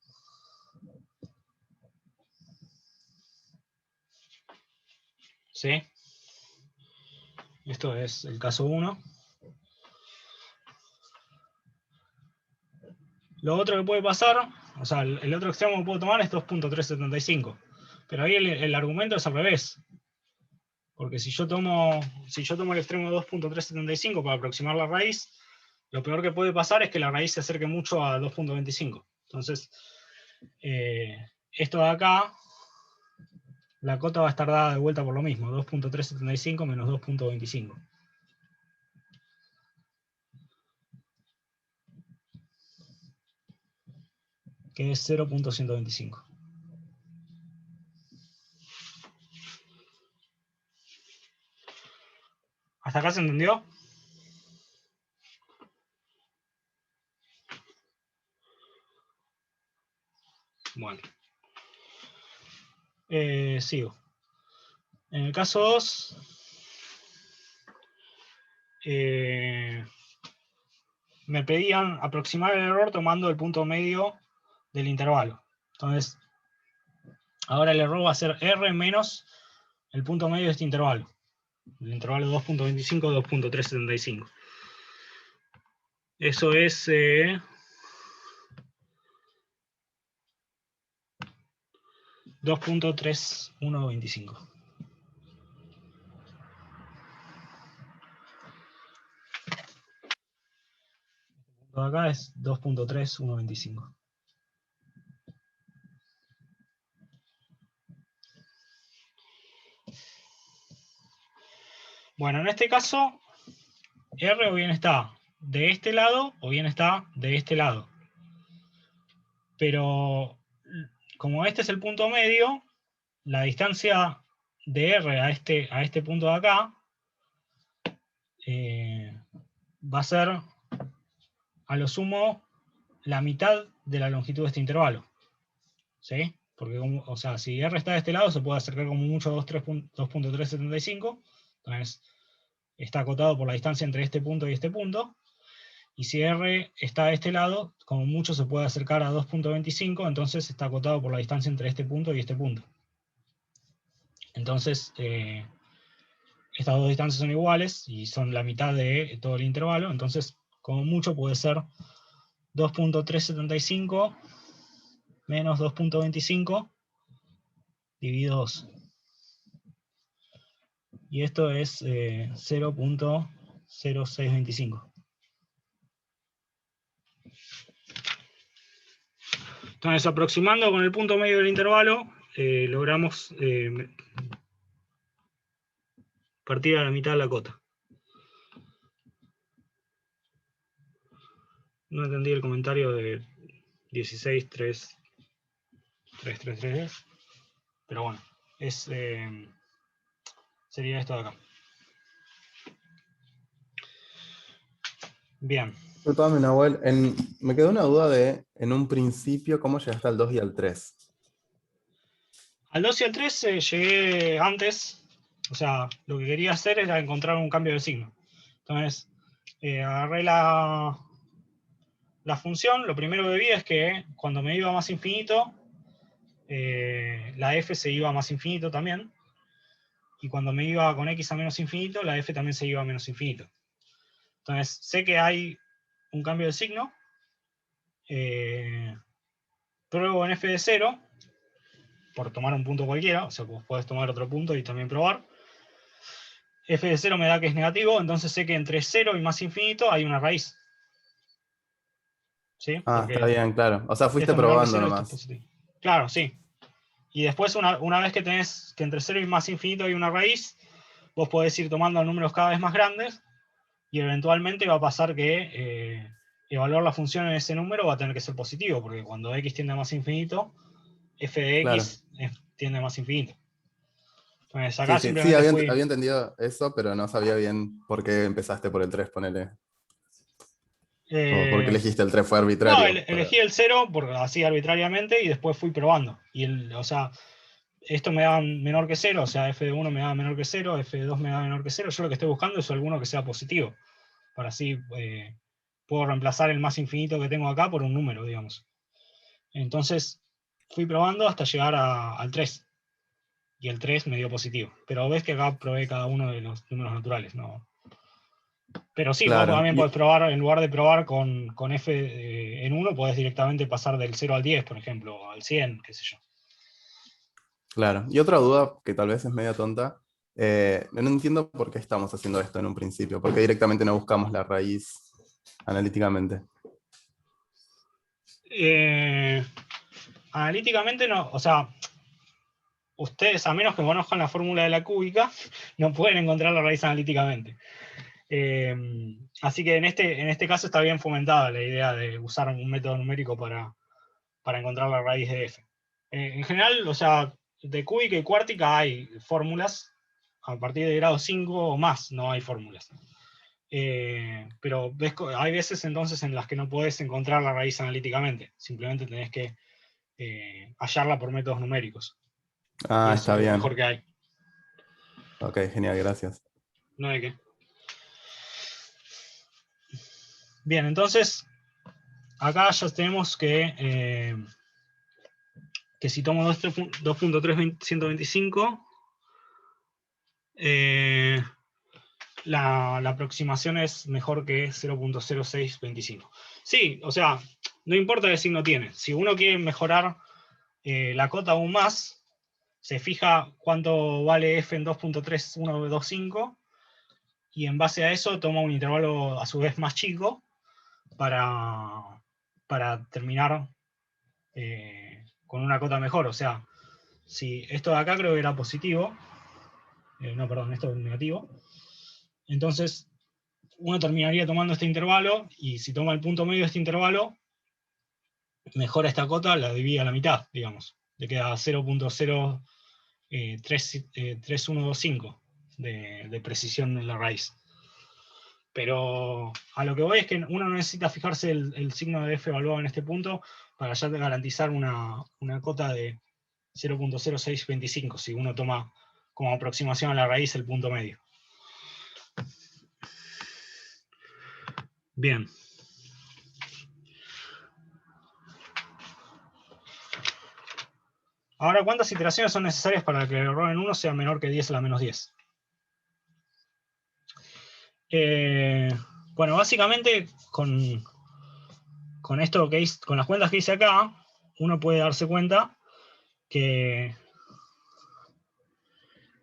¿Sí? Esto es el caso 1. Lo otro que puede pasar, o sea, el otro extremo que puedo tomar es 2,375. Pero ahí el argumento es al revés. Porque si yo tomo el extremo de 2,375 para aproximar la raíz, lo peor que puede pasar es que la raíz se acerque mucho a 2,25. Entonces, esto de acá, la cota va a estar dada de vuelta por lo mismo, 2,375 menos 2,25. Que es 0,125. ¿Hasta acá se entendió? Bueno. Sigo. En el caso 2, me pedían aproximar el error tomando el punto medio del intervalo. Entonces, ahora el error va a ser R menos el punto medio de este intervalo. El intervalo 2,25 a 2,375. Eso es 2,3125. Esto de acá es 2,3125. Bueno, en este caso, R o bien está de este lado o bien está de este lado. Pero como este es el punto medio, la distancia de R a este punto de acá va a ser a lo sumo la mitad de la longitud de este intervalo. ¿Sí? Porque, o sea, si R está de este lado, se puede acercar como mucho a 2,375. Entonces, está acotado por la distancia entre este punto y este punto. Y si R está de este lado, como mucho se puede acercar a 2,25, entonces está acotado por la distancia entre este punto y este punto. Entonces, estas dos distancias son iguales y son la mitad de todo el intervalo, entonces como mucho puede ser 2,375 menos 2,25 dividido 2. Y esto es 0,0625. Entonces, aproximando con el punto medio del intervalo, logramos partir a la mitad de la cota. No entendí el comentario de 16,333, pero bueno, sería esto de acá. Bien. Disculpame, Nahuel, me quedó una duda en un principio, ¿cómo llegaste al 2 y al 3? Al 2 y al 3 llegué antes, o sea, lo que quería hacer era encontrar un cambio de signo. Entonces, agarré la función, lo primero que vi es que cuando me iba más infinito, la f se iba a más infinito también, y cuando me iba con x a menos infinito, la f también se iba a menos infinito. Entonces, sé que hay un cambio de signo, pruebo en f de 0, por tomar un punto cualquiera, o sea, vos podés tomar otro punto y también probar. f de 0 me da que es negativo, entonces sé que entre 0 y más infinito hay una raíz. ¿Sí? Ah, Porque está bien, claro. O sea, fuiste esto es menor que probando 0, esto es nomás. positivo. Claro, sí. Y después, una vez que tenés que entre 0 y más infinito hay una raíz, vos podés ir tomando números cada vez más grandes y eventualmente va a pasar que evaluar la función en ese número va a tener que ser positivo, porque cuando x tiende a más infinito, f de Claro. x tiende a más infinito. Entonces Sí, acá sí, sí, simplemente había entendido eso, pero no sabía bien por qué empezaste por el 3, ponele. O por qué eh, elegiste el 3, fue no, arbitrario. elegí el 0 así arbitrariamente y después fui probando. O sea, esto me da menor que 0, o sea, f de 1 me da menor que 0, f de 2 me da menor que 0. Yo lo que estoy buscando es alguno que sea positivo, para así puedo reemplazar el más infinito que tengo acá por un número, digamos. Entonces fui probando hasta llegar al 3. Y el 3 me dio positivo. Pero ves que acá probé cada uno de los números naturales, ¿no? Pero sí, vos Claro. también podés probar, en lugar de probar con f en 1, podés directamente pasar del 0 al 10, por ejemplo, o al 100, qué sé yo. Claro. Y otra duda que tal vez es media tonta. No entiendo por qué estamos haciendo esto en un principio. ¿Por qué directamente no buscamos la raíz analíticamente? Analíticamente no, o sea, ustedes, a menos que conozcan la fórmula de la cúbica, no pueden encontrar la raíz analíticamente. Así que en este caso está bien fomentada la idea de usar un método numérico para encontrar la raíz de f. En general, o sea, de cúbica y cuártica hay fórmulas, a partir de grado 5 o más no hay fórmulas. Pero hay veces entonces en las que no podés encontrar la raíz analíticamente, simplemente tenés que hallarla por métodos numéricos. Y Ah, eso está es lo mejor bien. que hay. Ok, genial, gracias. No hay que. Bien, entonces, acá ya tenemos que si tomo 2.3.125, la aproximación es mejor que 0.0625. Sí, o sea, no importa qué signo tiene. Si uno quiere mejorar la cota aún más, se fija cuánto vale f en 2.3125 y en base a eso toma un intervalo a su vez más chico para terminar con una cota mejor. O sea, si esto de acá creo que era positivo, no, perdón, esto es negativo, entonces uno terminaría tomando este intervalo y si toma el punto medio de este intervalo, mejora esta cota, la divide a la mitad, digamos. Le queda 0.03125 de precisión en la raíz. Pero a lo que voy es que uno no necesita fijarse el signo de f evaluado en este punto para ya garantizar una cota de 0.0625 si uno toma como aproximación a la raíz el punto medio. Bien. Ahora, ¿cuántas iteraciones son necesarias para que el error en 1 sea menor que 10 a la menos 10? Bueno, básicamente con esto que hice, con las cuentas que hice acá, uno puede darse cuenta que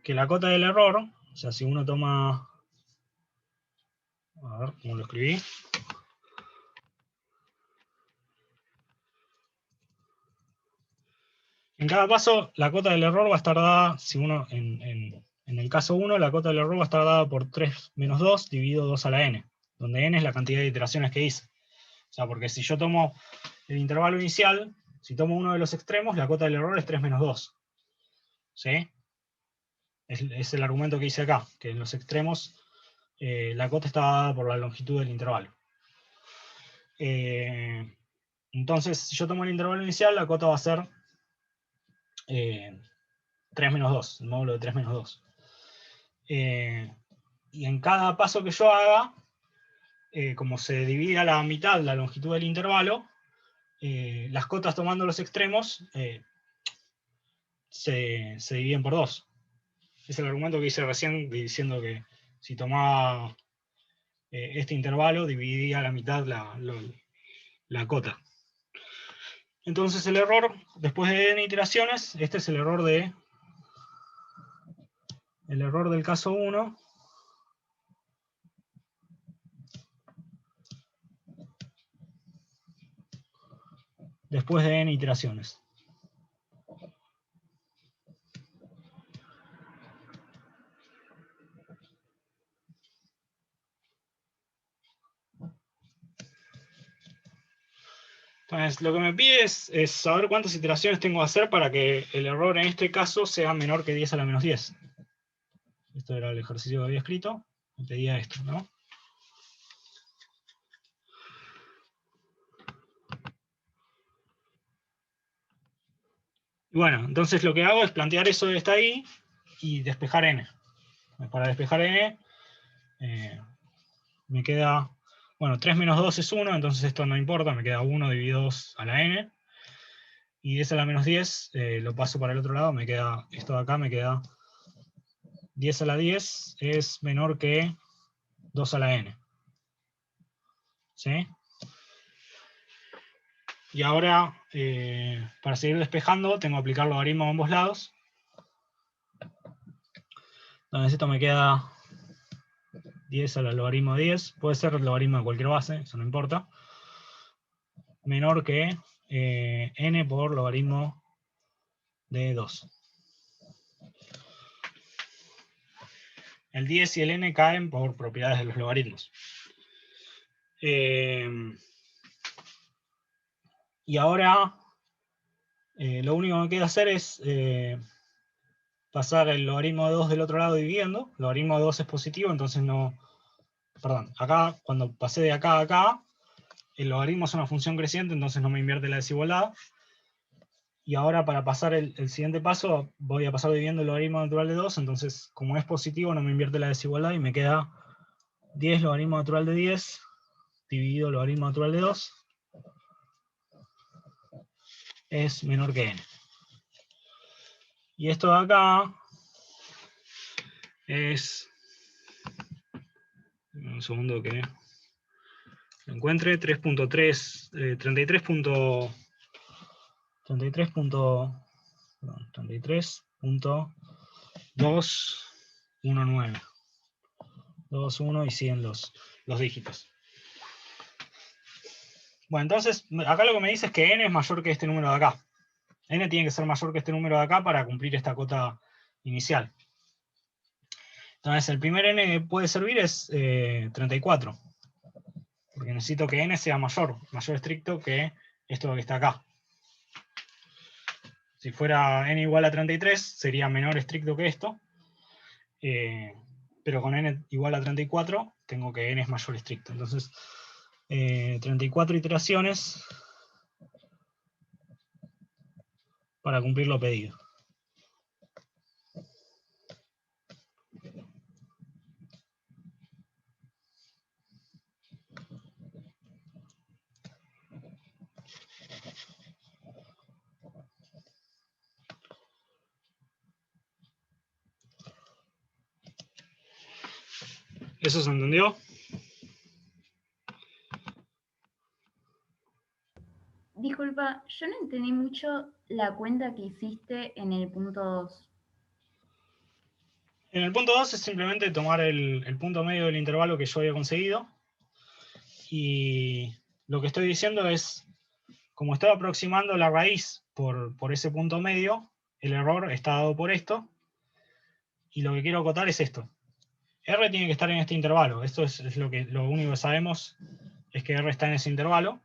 la cota del error, o sea, si uno toma, a ver cómo lo escribí, en cada paso la cota del error va a estar dada, si uno en el caso 1, la cota del error va a estar dada por 3 menos 2 dividido 2 a la n, donde n es la cantidad de iteraciones que hice. O sea, porque si yo tomo el intervalo inicial, si tomo uno de los extremos, la cota del error es 3 menos 2. ¿Sí? Es el argumento que hice acá, que en los extremos la cota está dada por la longitud del intervalo. Entonces, si yo tomo el intervalo inicial, la cota va a ser 3 menos 2, el módulo de 3 menos 2. Y en cada paso que yo haga, como se divide a la mitad la longitud del intervalo, las cotas tomando los extremos se dividen por 2. Es el argumento que hice recién diciendo que si tomaba este intervalo, dividía a la mitad la cota. Entonces el error, después de n iteraciones, este es el error del caso 1, después de n iteraciones. Entonces, lo que me pide es saber cuántas iteraciones tengo que hacer para que el error en este caso sea menor que 10 a la menos 10. Esto era el ejercicio que había escrito. Me pedía esto, ¿no? Y bueno, entonces lo que hago es plantear eso que está ahí y despejar n. Para despejar n, me queda... Bueno, 3 menos 2 es 1, entonces esto no importa, me queda 1 dividido 2 a la n. Y 10 a la menos 10, lo paso para el otro lado, me queda esto de acá, me queda 10 a la 10 es menor que 2 a la n. ¿Sí? Y ahora, para seguir despejando, tengo que aplicar logaritmo a ambos lados. Entonces esto me queda 10 al logaritmo de 10. Puede ser el logaritmo de cualquier base, eso no importa. Menor que n por logaritmo de 2. El 10 y el n caen por propiedades de los logaritmos. Y ahora lo único que me queda hacer es pasar el logaritmo de 2 del otro lado dividiendo. El logaritmo de 2 es positivo, entonces no... Perdón, acá, cuando pasé de acá a acá, el logaritmo es una función creciente, entonces no me invierte la desigualdad. Y ahora para pasar el siguiente paso, voy a pasar dividiendo el logaritmo natural de 2, entonces como es positivo no me invierte la desigualdad y me queda 10 logaritmo natural de 10 dividido logaritmo natural de 2 es menor que n. Y esto de acá es... Un segundo que lo encuentre, 3.3, 33.219. 2, 1 y 100 los dígitos. Bueno, entonces, acá lo que me dice es que n es mayor que este número de acá. N tiene que ser mayor que este número de acá para cumplir esta cota inicial. Entonces, el primer n que puede servir es 34. Porque necesito que n sea mayor estricto que esto que está acá. Si fuera n igual a 33, sería menor estricto que esto. Pero con n igual a 34, tengo que n es mayor estricto. Entonces, 34 iteraciones para cumplir lo pedido. ¿Eso se entendió? Disculpa, yo no entendí mucho la cuenta que hiciste en el punto 2. En el punto 2 es simplemente tomar el punto medio del intervalo que yo había conseguido. Y lo que estoy diciendo es, como estoy aproximando la raíz por ese punto medio, el error está dado por esto. Y lo que quiero acotar es esto. R tiene que estar en este intervalo. Esto es lo único que sabemos, es que R está en ese intervalo.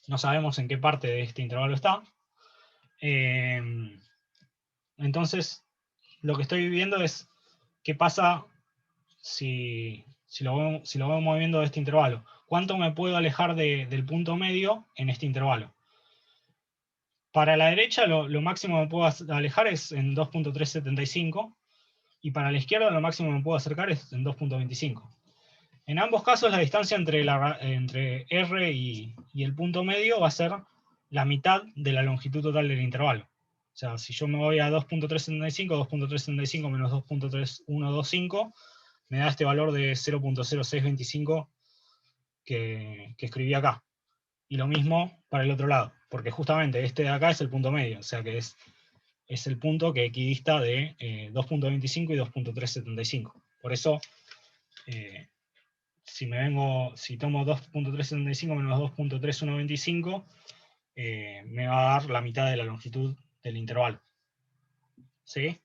No sabemos en qué parte de este intervalo está. Entonces, lo que estoy viendo es qué pasa si lo voy moviendo de este intervalo. ¿Cuánto me puedo alejar del punto medio en este intervalo? Para la derecha lo máximo que me puedo alejar es en 2.375 y para la izquierda lo máximo que me puedo acercar es en 2.25. En ambos casos la distancia entre R y el punto medio va a ser la mitad de la longitud total del intervalo. O sea, si yo me voy a 2.375, 2.375 menos 2.3125, me da este valor de 0.0625 que escribí acá. Y lo mismo para el otro lado, porque justamente este de acá es el punto medio, o sea que es el punto que equidista de 2.25 y 2.375. Por eso si tomo 2.375 menos 2.3125, me va a dar la mitad de la longitud del intervalo. ¿Sí?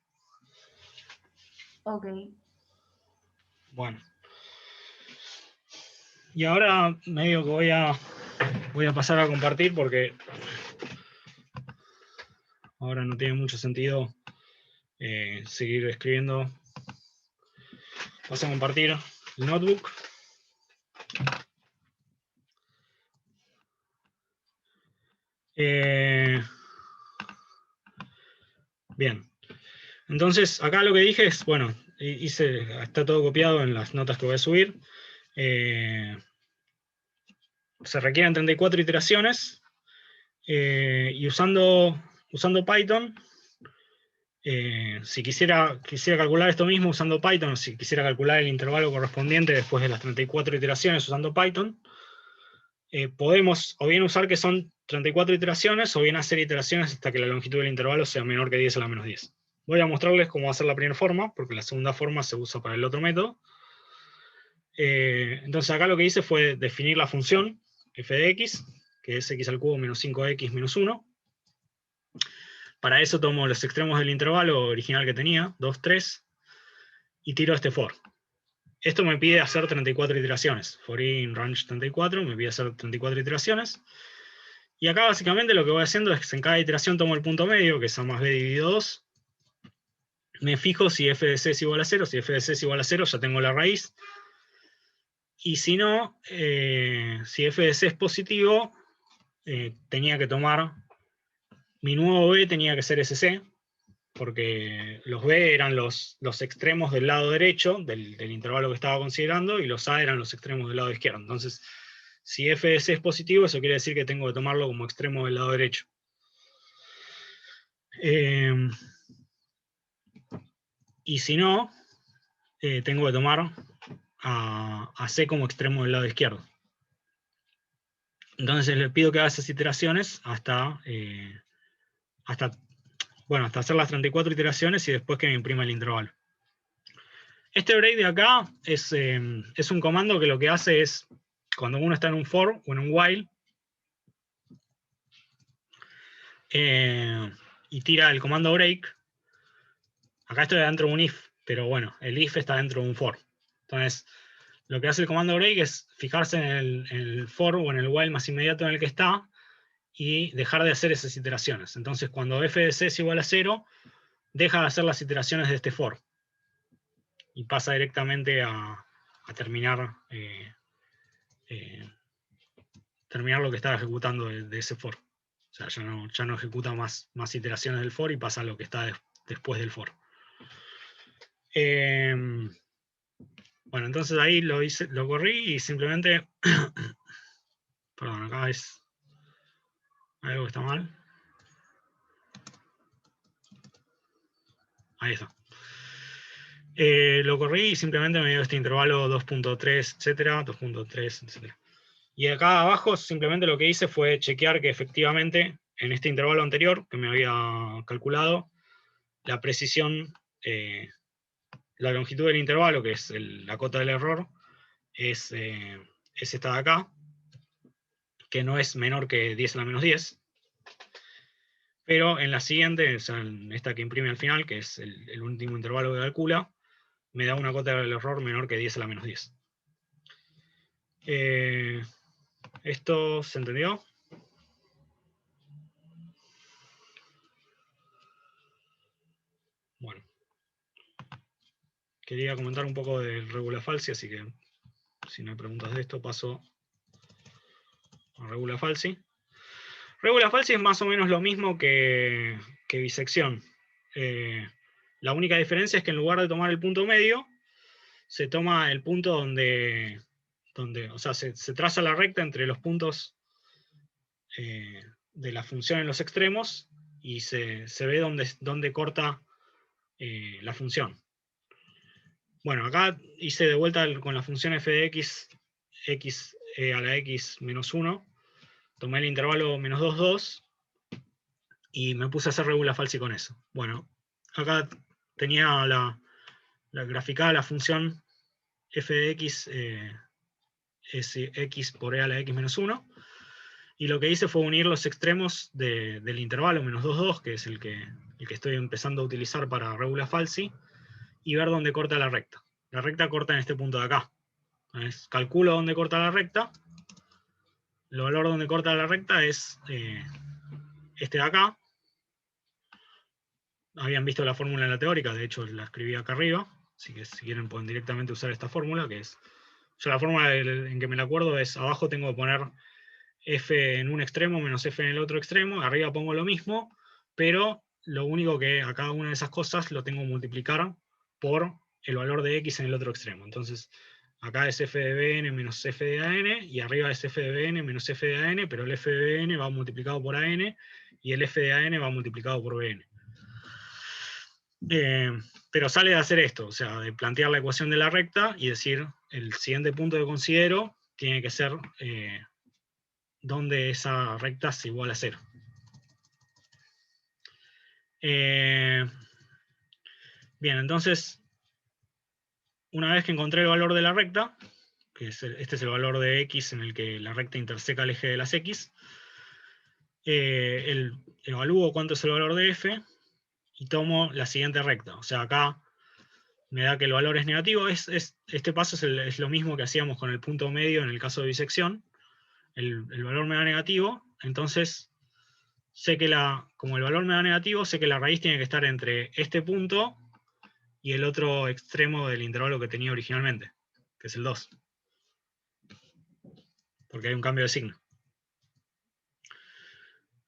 Ok. Bueno. Y ahora medio que voy a pasar a compartir porque ahora no tiene mucho sentido seguir escribiendo. Vas a compartir el notebook. Bien. Entonces, acá lo que dije es, bueno, está todo copiado en las notas que voy a subir. Se requieren 34 iteraciones y usando Python, si quisiera calcular esto mismo usando Python, si quisiera calcular el intervalo correspondiente después de las 34 iteraciones usando Python, podemos o bien usar que son 34 iteraciones o bien hacer iteraciones hasta que la longitud del intervalo sea menor que 10 a la menos 10. Voy a mostrarles cómo hacer la primera forma, porque la segunda forma se usa para el otro método. Entonces acá lo que hice fue definir la función f de x, que es x al cubo menos 5x menos 1. Para eso tomo los extremos del intervalo original que tenía, 2, 3, y tiro este for. Esto me pide hacer 34 iteraciones. For in range 34 me pide hacer 34 iteraciones. Y acá básicamente lo que voy haciendo es que en cada iteración tomo el punto medio, que es a más b dividido 2. Me fijo si f de c es igual a 0. Si f de c es igual a 0 ya tengo la raíz. Y si no, si f de c es positivo, tenía que tomar... Mi nuevo b tenía que ser SC, porque los b eran los extremos del lado derecho del intervalo que estaba considerando, y los a eran los extremos del lado izquierdo. Entonces, si f de c es positivo, eso quiere decir que tengo que tomarlo como extremo del lado derecho. Y si no, tengo que tomar a c como extremo del lado izquierdo. Entonces le pido que haga esas iteraciones hasta hacer las 34 iteraciones y después que me imprima el intervalo. Este break de acá es un comando que lo que hace es, cuando uno está en un for o en un while, y tira el comando break, acá estoy dentro de un if, pero bueno, el if está dentro de un for. Entonces, lo que hace el comando break es fijarse en el for o en el while más inmediato en el que está, y dejar de hacer esas iteraciones. Entonces, cuando f de c es igual a 0, deja de hacer las iteraciones de este for. Y pasa directamente a terminar terminar lo que estaba ejecutando de ese for. O sea, ya no ejecuta más iteraciones del for y pasa a lo que está después del for. Bueno, entonces ahí lo corrí y simplemente... Perdón, acá es algo que está mal. Ahí está. Lo corrí y simplemente me dio este intervalo 2.3, etcétera, 2.3, etcétera. Y acá abajo simplemente lo que hice fue chequear que efectivamente en este intervalo anterior que me había calculado, la precisión, la longitud del intervalo, que es la cota del error, es esta de acá, que no es menor que 10 a la menos 10. Pero en la siguiente, o sea, en esta que imprime al final, que es el último intervalo que calcula, me da una cota del error menor que 10 a la menos 10. ¿Esto se entendió? Bueno. Quería comentar un poco del regula falsi, así que si no hay preguntas de esto, paso a regula falsi. Regula falsi es más o menos lo mismo que bisección. La única diferencia es que en lugar de tomar el punto medio, se toma el punto donde o sea, se traza la recta entre los puntos de la función en los extremos y se ve dónde corta la función. Bueno, acá hice de vuelta con la función f de x a la x menos 1, tomé el intervalo menos 2, 2, y me puse a hacer regula falsi con eso. Bueno, acá tenía la graficada la función f de x es x por e a la x menos 1. Y lo que hice fue unir los extremos del intervalo menos 2, 2, que es el que estoy empezando a utilizar para regula falsi, y ver dónde corta la recta. La recta corta en este punto de acá. Entonces, calculo dónde corta la recta. El valor donde corta la recta es este de acá. Habían visto la fórmula en la teórica, de hecho la escribí acá arriba. Así que si quieren pueden directamente usar esta fórmula, que es... Yo la fórmula en que me la acuerdo es, abajo tengo que poner f en un extremo menos f en el otro extremo, arriba pongo lo mismo, pero lo único que a cada una de esas cosas lo tengo que multiplicar por el valor de x en el otro extremo. Entonces, acá es f de bn menos f de an, y arriba es f de bn menos f de an, pero el f de bn va multiplicado por an, y el f de an va multiplicado por bn. Pero sale de hacer esto, o sea, de plantear la ecuación de la recta y decir, el siguiente punto que considero tiene que ser donde esa recta es igual a 0. Bien, entonces, una vez que encontré el valor de la recta, que es este es el valor de x en el que la recta interseca el eje de las x, evalúo cuánto es el valor de f, y tomo la siguiente recta. O sea, acá me da que el valor es negativo. Este paso es lo mismo que hacíamos con el punto medio en el caso de bisección. El valor me da negativo, entonces sé que como el valor me da negativo, sé que la raíz tiene que estar entre este punto y el otro extremo del intervalo que tenía originalmente, que es el 2. Porque hay un cambio de signo.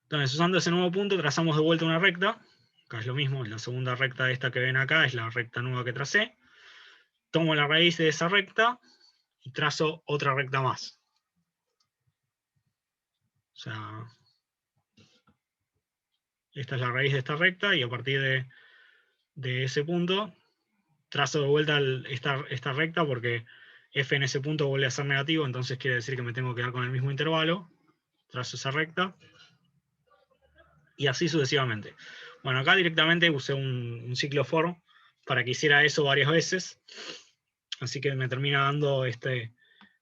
Entonces, usando ese nuevo punto, trazamos de vuelta una recta. Acá es lo mismo, la segunda recta esta que ven acá es la recta nueva que tracé. Tomo la raíz de esa recta y trazo otra recta más. O sea, esta es la raíz de esta recta, y a partir de ese punto trazo de vuelta esta recta, porque f en ese punto vuelve a ser negativo, entonces quiere decir que me tengo que quedar con el mismo intervalo. Trazo esa recta. Y así sucesivamente. Bueno, acá directamente usé un ciclo for para que hiciera eso varias veces. Así que me termina dando este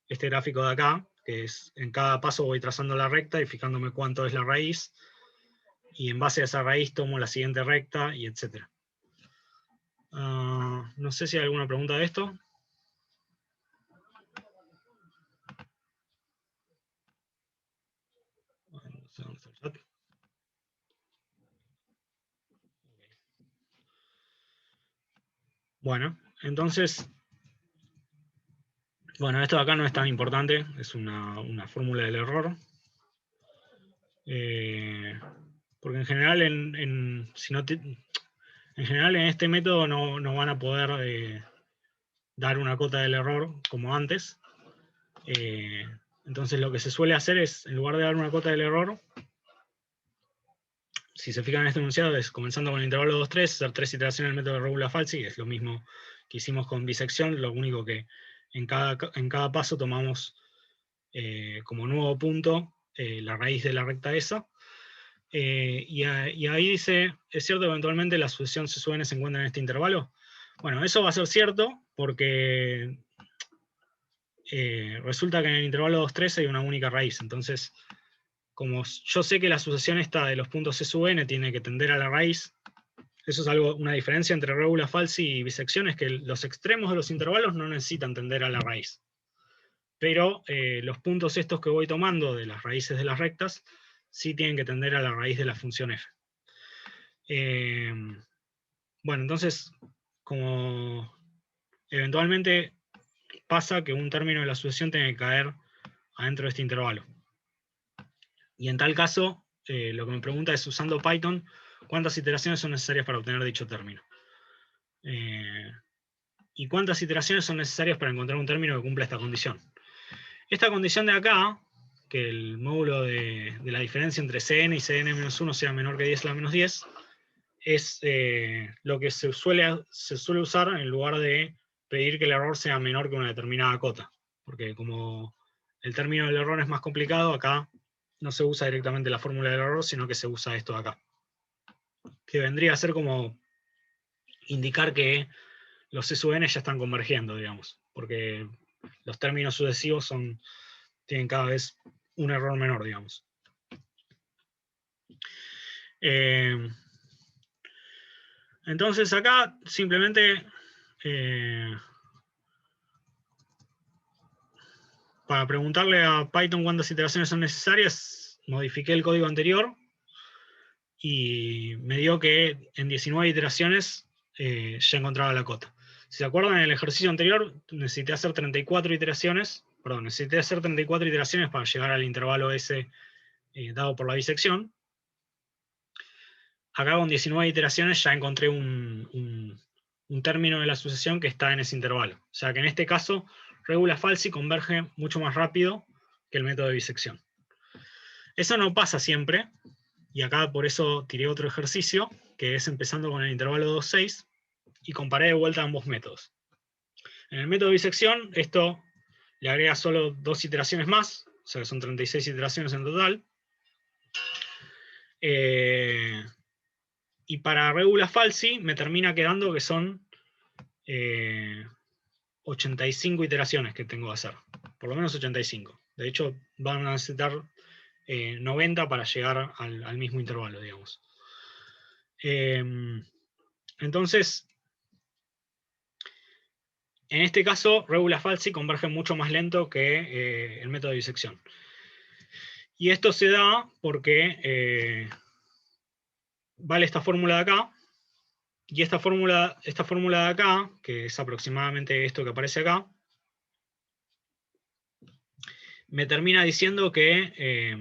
gráfico de acá, que es en cada paso voy trazando la recta y fijándome cuánto es la raíz. Y en base a esa raíz tomo la siguiente recta, y etc. No sé si hay alguna pregunta de esto. No sé dónde está el chat. Bueno, entonces, bueno, esto de acá no es tan importante, es una fórmula del error. Porque en general en general en este método no van a poder dar una cota del error como antes. Entonces lo que se suele hacer es, en lugar de dar una cota del error, si se fijan en este enunciado, es comenzando con el intervalo 2, 3, hacer 3 iteraciones del método de regula falsi, es lo mismo que hicimos con bisección, lo único que en cada paso tomamos como nuevo punto la raíz de la recta esa. Y ahí dice, ¿es cierto que eventualmente la sucesión CSUN se encuentra en este intervalo? Bueno, eso va a ser cierto porque resulta que en el intervalo 2, 3 hay una única raíz. Entonces, como yo sé que la sucesión esta de los puntos CSUN tiene que tender a la raíz, eso es una diferencia entre regula falsi y bisección, es que los extremos de los intervalos no necesitan tender a la raíz. Pero los puntos estos que voy tomando de las raíces de las rectas sí tienen que tender a la raíz de la función f. Bueno, entonces, como eventualmente pasa que un término de la sucesión tiene que caer adentro de este intervalo. Y en tal caso, lo que me pregunta es, usando Python, ¿cuántas iteraciones son necesarias para obtener dicho término? ¿Y cuántas iteraciones son necesarias para encontrar un término que cumpla esta condición? Esta condición de acá, que el módulo de la diferencia entre Cn y Cn-1 sea menor que 10 a la menos 10, es lo que se suele usar en lugar de pedir que el error sea menor que una determinada cota. Porque como el término del error es más complicado, acá no se usa directamente la fórmula del error, sino que se usa esto de acá. Que vendría a ser como indicar que los CSUN ya están convergiendo, digamos. Porque los términos sucesivos tienen cada vez un error menor, digamos. Entonces acá simplemente para preguntarle a Python cuántas iteraciones son necesarias, modifiqué el código anterior y me dio que en 19 iteraciones ya encontraba la cota. Si se acuerdan, en el ejercicio anterior necesité hacer 34 iteraciones, para llegar al intervalo ese dado por la bisección. Acá con 19 iteraciones ya encontré un término de la sucesión que está en ese intervalo. O sea que en este caso, regula falsi converge mucho más rápido que el método de bisección. Eso no pasa siempre, y acá por eso tiré otro ejercicio, que es empezando con el intervalo 2,6, y comparé de vuelta ambos métodos. En el método de bisección, esto le agrega solo 2 iteraciones más, o sea que son 36 iteraciones en total. Y para regula falsi me termina quedando que son 85 iteraciones que tengo que hacer. Por lo menos 85. De hecho, van a necesitar 90 para llegar al mismo intervalo, digamos. Entonces, en este caso, regula falsi converge mucho más lento que el método de disección. Y esto se da porque vale esta fórmula de acá, y esta fórmula de acá, que es aproximadamente esto que aparece acá, me termina diciendo que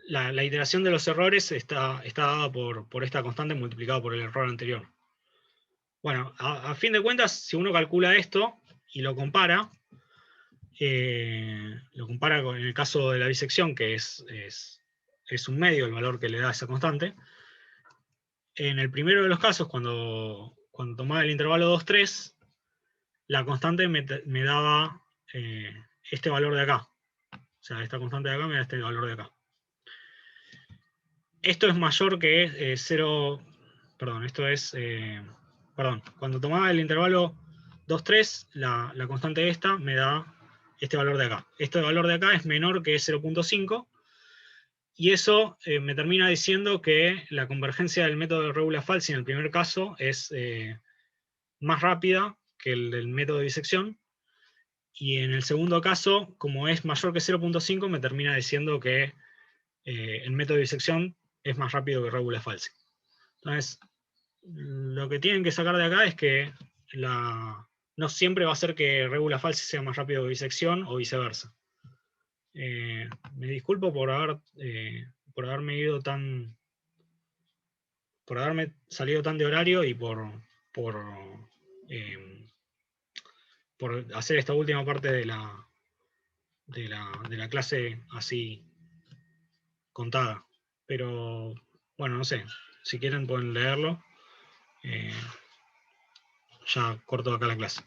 la iteración de los errores está dada por esta constante multiplicada por el error anterior. Bueno, a fin de cuentas, si uno calcula esto y lo compara con el caso de la bisección, que es un medio el valor que le da esa constante, en el primero de los casos, cuando tomaba el intervalo 2,3, la constante me daba este valor de acá. O sea, esta constante de acá me da este valor de acá. Esto es mayor que 0, perdón, cuando tomaba el intervalo 2,3, la constante esta me da este valor de acá. Este valor de acá es menor que 0,5, y eso me termina diciendo que la convergencia del método de regula falsi en el primer caso es más rápida que el del método de disección, y en el segundo caso, como es mayor que 0,5, me termina diciendo que el método de disección es más rápido que regula falsi. Entonces, lo que tienen que sacar de acá es que no siempre va a ser que regula falsi sea más rápido que disección o viceversa. Me disculpo por haberme salido tan de horario y por hacer esta última parte de la clase así contada. Pero, bueno, no sé, si quieren pueden leerlo. Ya corto acá la clase.